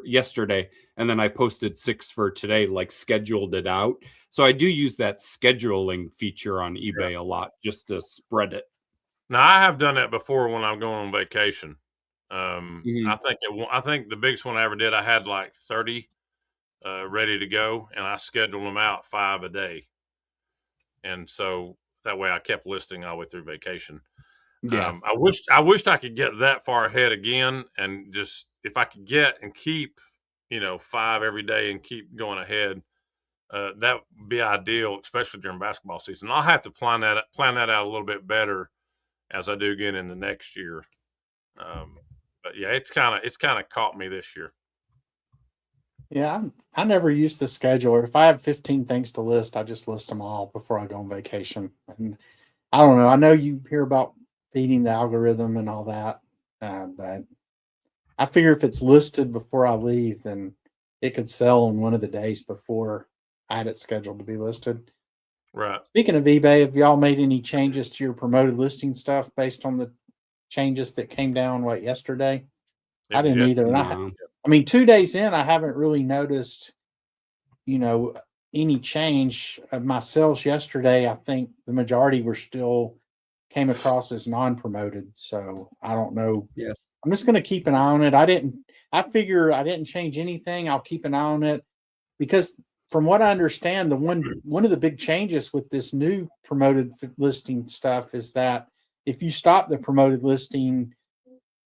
yesterday, and then I posted 6 for today, like scheduled it out. So I do use that scheduling feature on eBay a lot just to spread it. Now, I have done that before when I'm going on vacation. I think the biggest one I ever did, I had like 30 ready to go, and I scheduled them out 5 a day. And so that way I kept listing all the way through vacation. Yeah. I wished I could get that far ahead again, and just if I could get and keep, 5 every day and keep going ahead, that would be ideal, especially during basketball season. I'll have to plan that out a little bit better as I do get in the next year. But yeah, it's kind of caught me this year. Yeah, I never use the scheduler. If I have 15 things to list, I just list them all before I go on vacation. And I don't know. I know you hear about feeding the algorithm and all that, but I figure if it's listed before I leave, then it could sell on one of the days before I had it scheduled to be listed. Right. Speaking of eBay, have y'all made any changes to your promoted listing stuff based on the changes that came down yesterday? I didn't either. And I mean, 2 days in, I haven't really noticed, any change of my sales yesterday. I think the majority were still came across as non-promoted. So I don't know. Yes. I'm just going to keep an eye on it. I figure I didn't change anything. I'll keep an eye on it because from what I understand, one of the big changes with this new promoted listing stuff is that if you stop the promoted listing,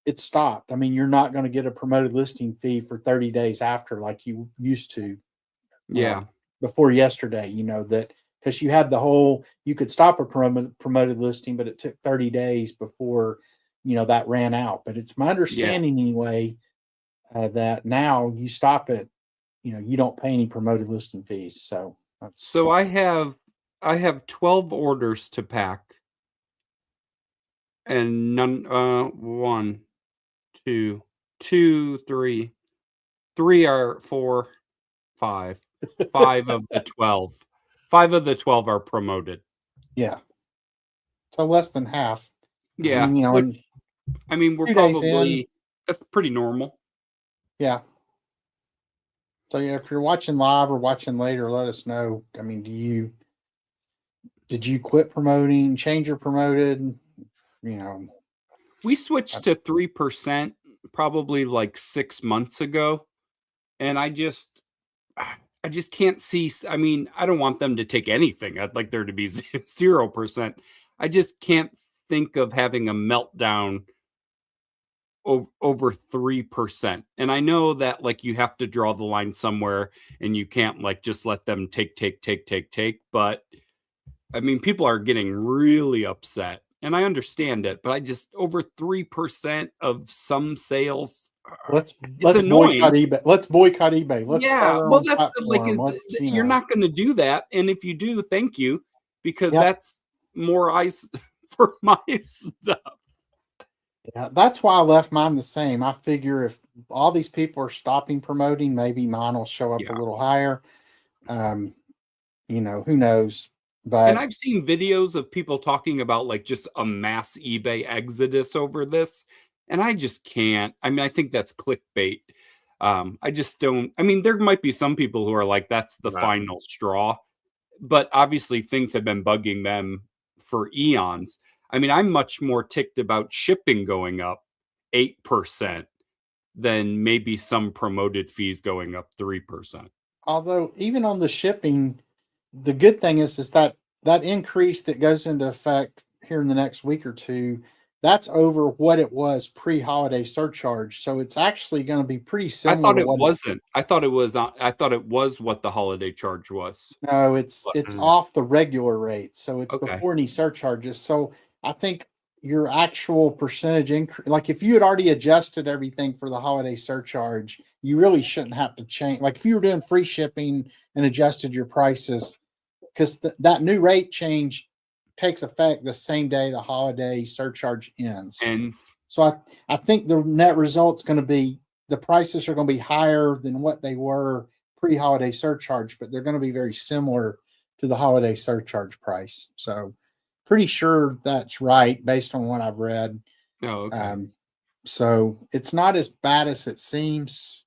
it's stopped. I mean, you're not going to get a promoted listing fee for 30 days after like you used to. Yeah. Before yesterday, that because you had you could stop a promoted listing, but it took 30 days before, that ran out. But it's my understanding anyway, that now you stop it, you don't pay any promoted listing fees. So I have 12 orders to pack. And none, 1, 2, 2, 3, 3 are 4, 5, 5 of the 12. 5 of the 12 are promoted. Yeah. So less than half. Yeah. Which, we're probably, that's pretty normal. Yeah. So yeah, if you're watching live or watching later, let us know. Did you quit promoting, change your promoted? We switched to 3% probably like 6 months ago. And I just can't see. I don't want them to take anything. I'd like there to be 0%. I just can't think of having a meltdown over 3%. And I know that like you have to draw the line somewhere and you can't like just let them take. But people are getting really upset and I understand it, but I just over 3% of some sales. Let's boycott eBay. Let's boycott eBay. You're not going to do that. And if you do, thank you, because that's more eyes for my stuff. Yeah, that's why I left mine the same. I figure if all these people are stopping promoting, maybe mine will show up a little higher. Who knows? And I've seen videos of people talking about like just a mass eBay exodus over this. And I just can't. I think that's clickbait. I just don't. There might be some people who are like, that's the final straw. But obviously things have been bugging them for eons. I'm much more ticked about shipping going up 8% than maybe some promoted fees going up 3%. Although even on the shipping, the good thing is that increase that goes into effect here in the next week or two, that's over what it was pre-holiday surcharge. So it's actually going to be pretty similar. I thought it wasn't. I thought it was what the holiday charge was. No, it's off the regular rate. So it's before any surcharges. So I think your actual percentage increase, like if you had already adjusted everything for the holiday surcharge, you really shouldn't have to change. Like if you were doing free shipping and adjusted your prices, because that new rate change takes effect the same day the holiday surcharge ends. So I think the net result's going to be the prices are going to be higher than what they were pre-holiday surcharge, but they're going to be very similar to the holiday surcharge price. So pretty sure that's right based on what I've read. Oh, okay. So it's not as bad as it seems.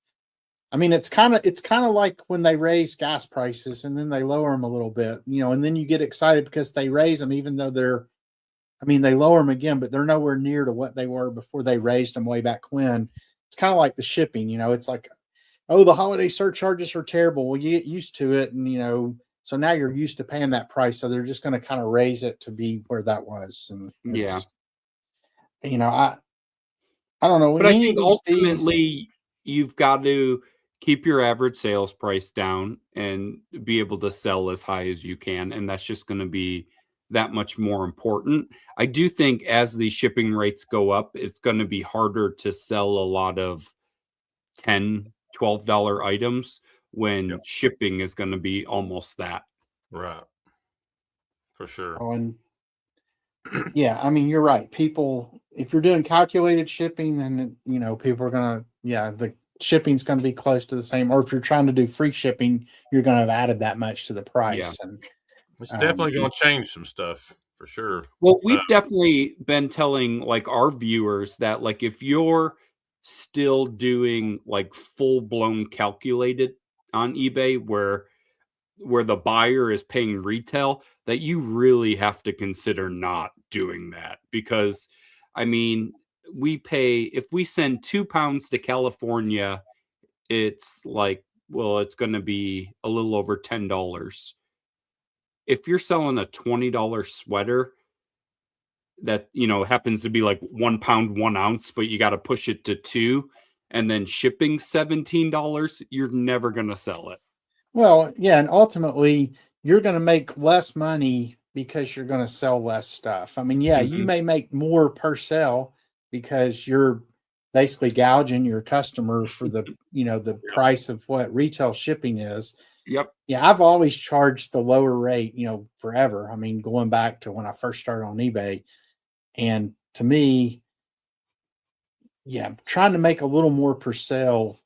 It's kind of like when they raise gas prices and then they lower them a little bit, and then you get excited because they raise them, even though they lower them again, but they're nowhere near to what they were before they raised them way back when. It's kind of like the shipping, it's like, oh, the holiday surcharges are terrible. Well, you get used to it. And, so now you're used to paying that price. So they're just going to kind of raise it to be where that was. And I don't know. But I think ultimately you've got to keep your average sales price down and be able to sell as high as you can. And that's just going to be that much more important. I do think as the shipping rates go up, it's going to be harder to sell a lot of $10, $12 items when shipping is going to be almost that. Right. For sure. And you're right. People, if you're doing calculated shipping, then, people are going to, the shipping's going to be close to the same. Or if you're trying to do free shipping, you're going to have added that much to the price. Yeah. And it's definitely going to change some stuff for sure. Well, we've definitely been telling like our viewers that like if you're still doing like full blown calculated on eBay where where the buyer is paying retail, that you really have to consider not doing that. Because I mean, if we send 2 pounds to California, it's like, well, it's going to be a little over $10. If you're selling a $20 sweater that, happens to be like 1 pound, 1 ounce, but you got to push it to 2, and then shipping $17, you're never going to sell it. Well, yeah. And ultimately, you're going to make less money because you're going to sell less stuff. I mean, yeah, you may make more per sale because you're basically gouging your customer for the, the price of what retail shipping is. Yep. Yeah, I've always charged the lower rate, forever. I mean, going back to when I first started on eBay. And to me, yeah, trying to make a little more per sale,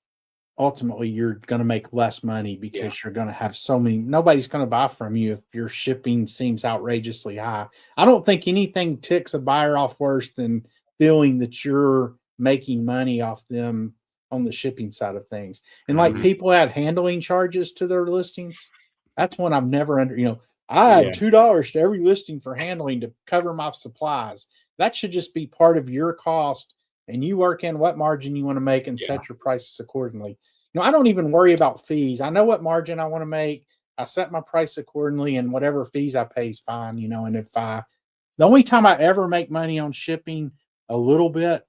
ultimately you're going to make less money because you're going to have nobody's going to buy from you if your shipping seems outrageously high. I don't think anything ticks a buyer off worse than feeling that you're making money off them on the shipping side of things. And like people add handling charges to their listings. That's one I've never I add $2 to every listing for handling to cover my supplies. That should just be part of your cost, and you work in what margin you want to make and set your prices accordingly. I don't even worry about fees. I know what margin I want to make. I set my price accordingly, and whatever fees I pay is fine. And the only time I ever make money on shipping a little bit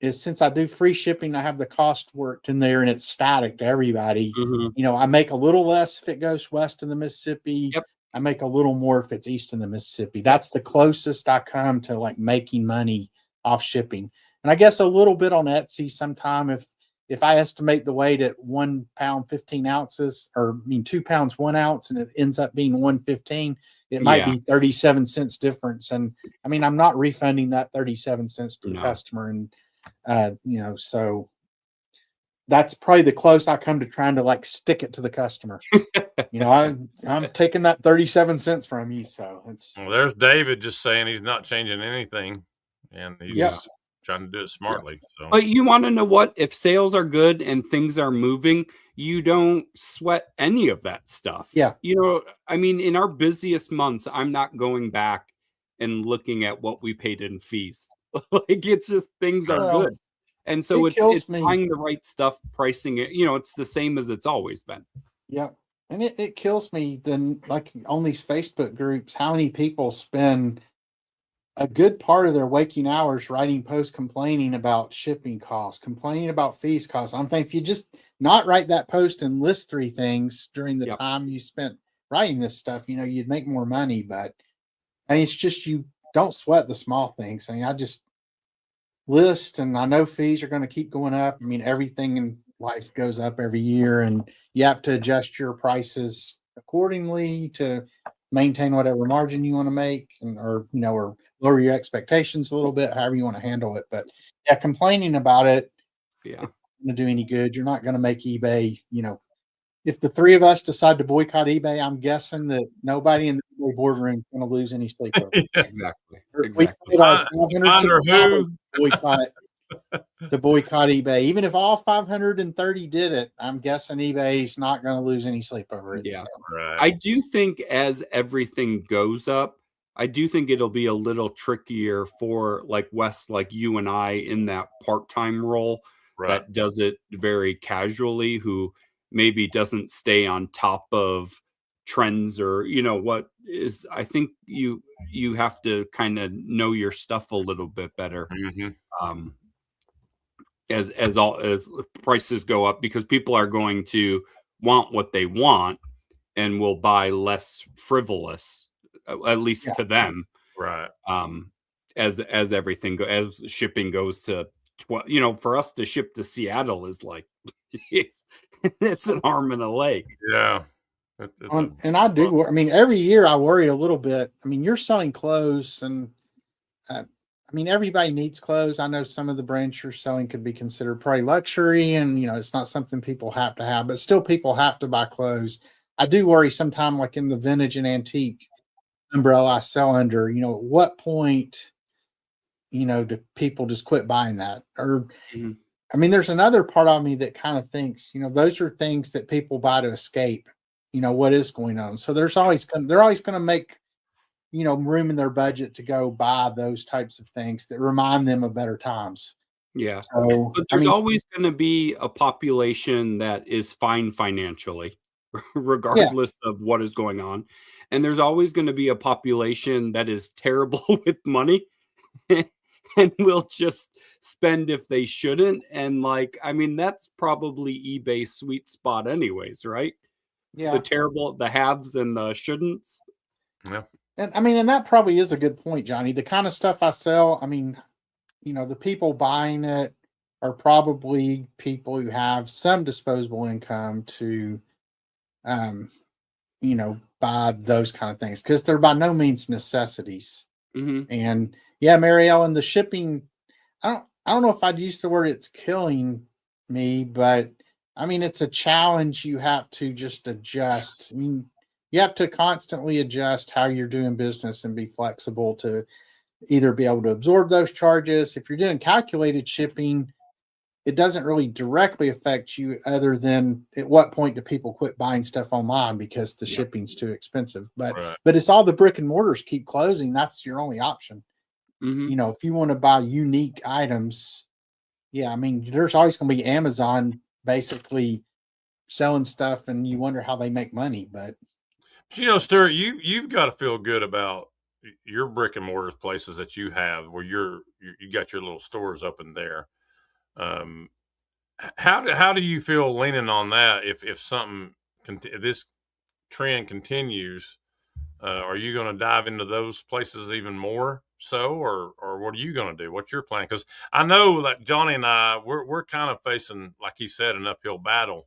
is since I do free shipping, I have the cost worked in there and it's static to everybody. I make a little less if it goes west of the Mississippi. Yep. I make a little more if it's east of the Mississippi. That's the closest I come to like making money off shipping. And I guess a little bit on Etsy sometime if I estimate the weight at 1 pound, 15 ounces, or 2 pounds, 1 ounce, and it ends up being 115, it might be 37 cents difference. And I mean, I'm not refunding that 37 cents to the customer. And, so that's probably the close I come to trying to like stick it to the customer. I'm taking that 37 cents from you. So there's David just saying he's not changing anything, and he's just trying to do it smartly. So, but you want to know what? If sales are good and things are moving, you don't sweat any of that stuff. Yeah. I mean, in our busiest months, I'm not going back and looking at what we paid in fees. Like, it's just things are good. And so it's buying the right stuff, pricing it. It's the same as it's always been. Yeah. And it kills me then, like on these Facebook groups, how many people spend a good part of their waking hours writing posts complaining about shipping costs, complaining about fees costs. I'm thinking if you just not write that post and list 3 things during the time you spent writing this stuff, you'd make more money. But it's just, you don't sweat the small things. I just list, and I know fees are going to keep going up. I mean, everything in life goes up every year, and you have to adjust your prices accordingly to maintain whatever margin you want to make, or lower your expectations a little bit, however you want to handle it. But complaining about it, it's not going to do any good. You're not going to make eBay. If the 3 of us decide to boycott eBay, I'm guessing that nobody in the eBay boardroom is going to lose any sleep over it. Exactly. We put our boycott to boycott eBay. Even if all 530 did it, I'm guessing eBay's not going to lose any sleep over it. Yeah. So. Right. I do think as everything goes up, I do think it'll be a little trickier for like Wes, like you and I, in that part-time role that does it very casually, who maybe doesn't stay on top of trends or, what is, I think you have to kind of know your stuff a little bit better. As prices go up, because people are going to want what they want and will buy less frivolous, at least to them. Right. As everything as shipping goes to, for us to ship to Seattle is like, it's an arm and a leg. Yeah. And I do. I mean, every year I worry a little bit. I mean, you're selling clothes, and everybody needs clothes. I know some of the brands you're selling could be considered probably luxury, and it's not something people have to have, but still people have to buy clothes. I do worry sometimes, like in the vintage and antique umbrella I sell under, at what point, do people just quit buying that? Or, there's another part of me that kind of thinks, those are things that people buy to escape. what is going on. So they're always going to make, room in their budget to go buy those types of things that remind them of better times. Yeah. So, But there's always going to be a population that is fine financially, regardless of what is going on. And there's always going to be a population that is terrible with money and will just spend if they shouldn't. And that's probably eBay's sweet spot anyways, right? yeah. The haves and the shouldn'ts. Yeah. And that probably is a good point, Johnny. The kind of stuff I sell, the people buying it are probably people who have some disposable income to, buy those kind of things, because they're by no means necessities. Mm-hmm. And yeah, Mary Ellen, the shipping, I don't know if I'd use the word it's killing me, but it's a challenge. You have to just adjust. You have to constantly adjust how you're doing business and be flexible to either be able to absorb those charges. If you're doing calculated shipping, it doesn't really directly affect you, other than at what point do people quit buying stuff online because the shipping's too expensive. But it's all the brick and mortars keep closing. That's your only option. Mm-hmm. If you want to buy unique items, there's always going to be Amazon basically selling stuff, and you wonder how they make money. But Stuart, you've got to feel good about your brick and mortar places that you have, where you got your little stores up in there. How do you feel leaning on that? If something this trend continues, are you going to dive into those places even more so, or what are you going to do? What's your plan? Because I know that Johnny and I, we're kind of facing, like he said, an uphill battle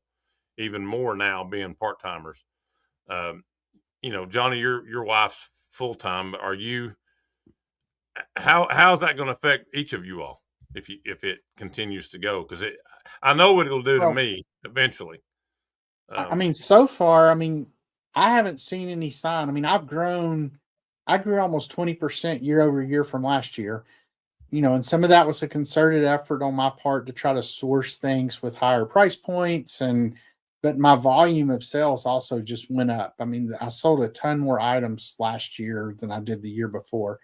even more now, being part-timers. Johnny, your wife's full-time. Are you, how's that going to affect each of you all if it continues to go? Because I know what it'll do to me eventually. So far, I haven't seen any sign. I grew almost 20% year over year from last year, and some of that was a concerted effort on my part to try to source things with higher price points, but my volume of sales also just went up. I sold a ton more items last year than I did the year before.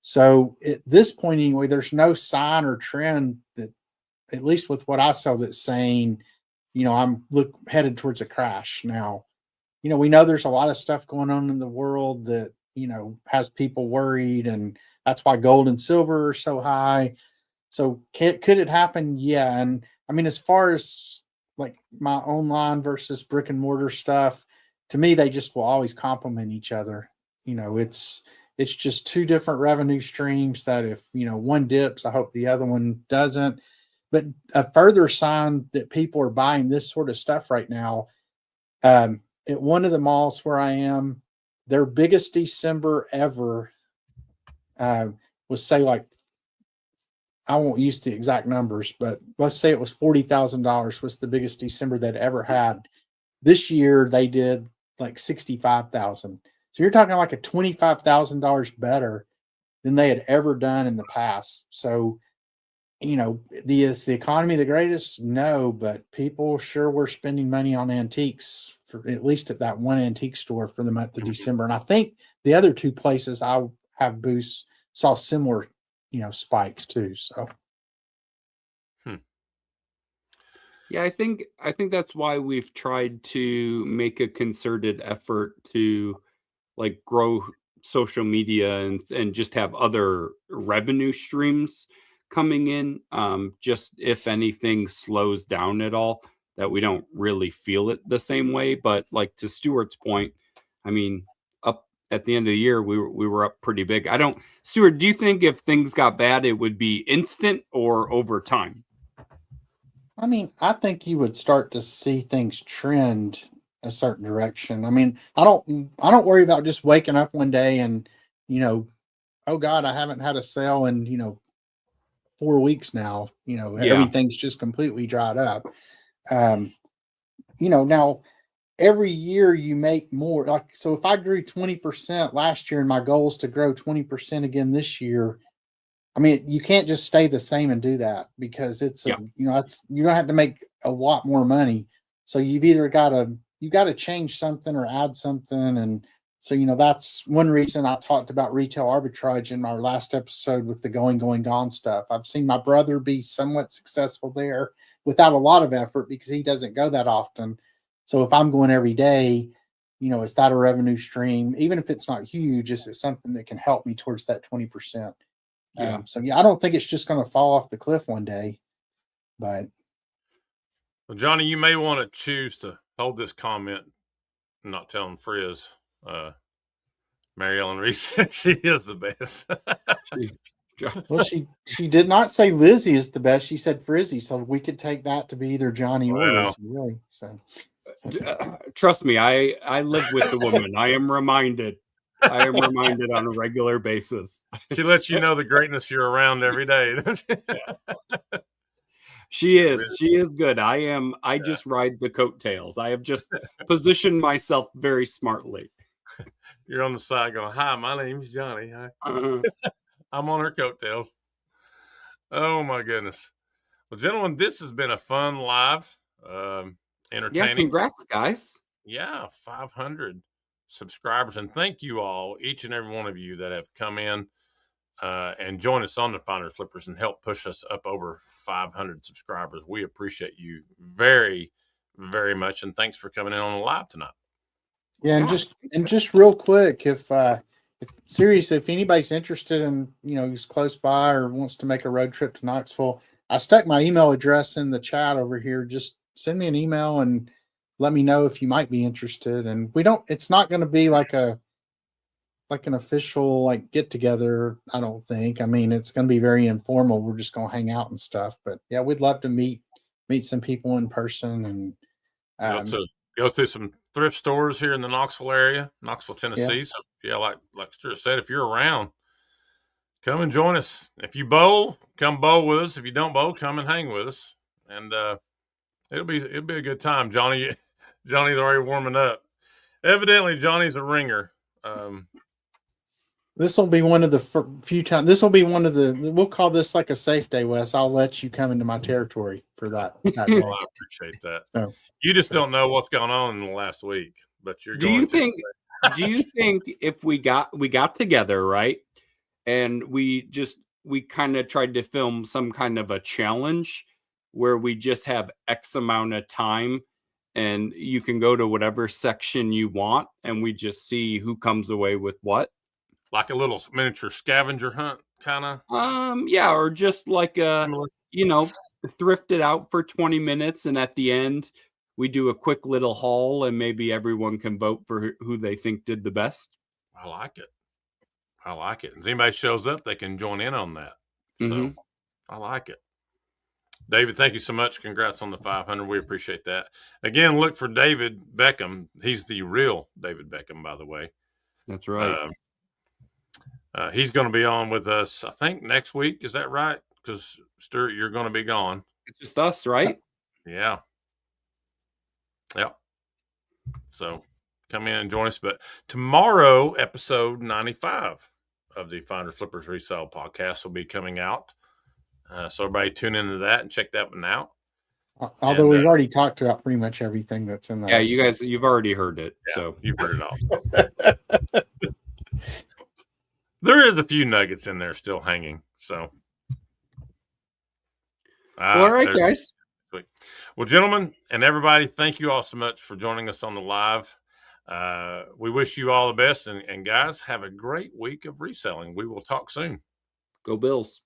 So at this point anyway, there's no sign or trend that, at least with what I sell, that's saying, I'm headed towards a crash. Now, we know there's a lot of stuff going on in the world that, has people worried, and that's why gold and silver are so high. So could it happen? Yeah. And as far as like my online versus brick and mortar stuff, to me, they just will always complement each other. It's just two different revenue streams that if, one dips, I hope the other one doesn't. But a further sign that people are buying this sort of stuff right now, at one of the malls where I am, their biggest December ever was, say, like, I won't use the exact numbers, but let's say it was $40,000 was the biggest December they'd ever had. This year they did like $65,000. So you're talking like a $25,000 better than they had ever done in the past. So, is the economy the greatest? No, but people sure were spending money on antiques, for at least at that one antique store, for the month of December. And I think the other two places I have booths saw similar, spikes too. So. Yeah, I think that's why we've tried to make a concerted effort to grow social media and just have other revenue streams coming in. Just if anything slows down at all, that we don't really feel it the same way. But to Stuart's point, up at the end of the year, we were up pretty big. Stuart, do you think if things got bad, it would be instant or over time? I think you would start to see things trend a certain direction. I don't worry about just waking up one day and, oh God, I haven't had a sale in, 4 weeks now. Everything's just completely dried up. Now every year you make more. So if I grew 20% last year and my goal is to grow 20% again this year, you can't just stay the same and do that, because it's you're going to have to make a lot more money. So you've either got to you got to change something or add something. And so, that's one reason I talked about retail arbitrage in our last episode with the going, gone stuff. I've seen my brother be somewhat successful there without a lot of effort because he doesn't go that often. So if I'm going every day, is that a revenue stream? Even if it's not huge, is it something that can help me towards that 20%? Yeah. So I don't think it's just going to fall off the cliff one day, but. Well, Johnny, you may want to choose to hold this comment and not tell him Frizz. Mary Ellen Reese, she is the best. Well, she did not say Lizzie is the best. She said Frizzy, so we could take that to be either Johnny or Lizzie, really. So. Trust me, I live with the woman. I am reminded on a regular basis. She lets you know the greatness you're around every day, don't you? She is good. I just ride the coattails. I have just positioned myself very smartly. You're on the side going, "Hi, my name's Johnny. I'm on her coattails." Oh my goodness. Well, gentlemen, this has been a fun live, entertaining. Yeah, congrats, guys. Yeah, 500 subscribers. And thank you all, each and every one of you that have come in and join us on the Finders Flippers and help push us up over 500 subscribers. We appreciate you very, very much. And thanks for coming in on the live tonight. Yeah, and just real quick, if anybody's interested in, who's close by or wants to make a road trip to Knoxville, I stuck my email address in the chat over here. Just send me an email and let me know if you might be interested. And it's not going to be like an official get together. I don't think. I mean, it's going to be very informal. We're just going to hang out and stuff. But yeah, we'd love to meet some people in person and go through some thrift stores here in the Knoxville area, Knoxville, Tennessee. Yeah. So yeah, like Stuart said, if you're around, come and join us. If you bowl, come bowl with us. If you don't bowl, come and hang with us. And it'll be a good time. Johnny's already warming up. Evidently, Johnny's a ringer. This will be one of the few times. This will be one of the. We'll call this like a safe day, Wes. I'll let you come into my territory for that day. Well, I appreciate that. So, you just don't know what's going on in the last week, but you're. Do you think if we got together, right, and we kind of tried to film some kind of a challenge where we just have X amount of time, and you can go to whatever section you want, and we just see who comes away with what. Like a little miniature scavenger hunt, kind of. Yeah, or just like thrift it out for 20 minutes, and at the end we do a quick little haul, and maybe everyone can vote for who they think did the best. I like it. If anybody shows up, they can join in on that. So I like it. David, thank you so much. Congrats on the 500. We appreciate that. Again, look for David Beckham. He's the real David Beckham, by the way. That's right. He's going to be on with us, I think, next week. Is that right? Because, Stuart, you're going to be gone. It's just us, right? Yeah. Yep. So come in and join us. But tomorrow, episode 95 of the Finders Flippers Resell Podcast will be coming out. So everybody tune into that and check that one out. Although we've already talked about pretty much everything that's in that. Yeah, you've already heard it. Yeah, so you've heard it all. There is a few nuggets in there still hanging. So, all right, guys. Well, gentlemen and everybody, thank you all so much for joining us on the live. We wish you all the best. And guys, have a great week of reselling. We will talk soon. Go Bills.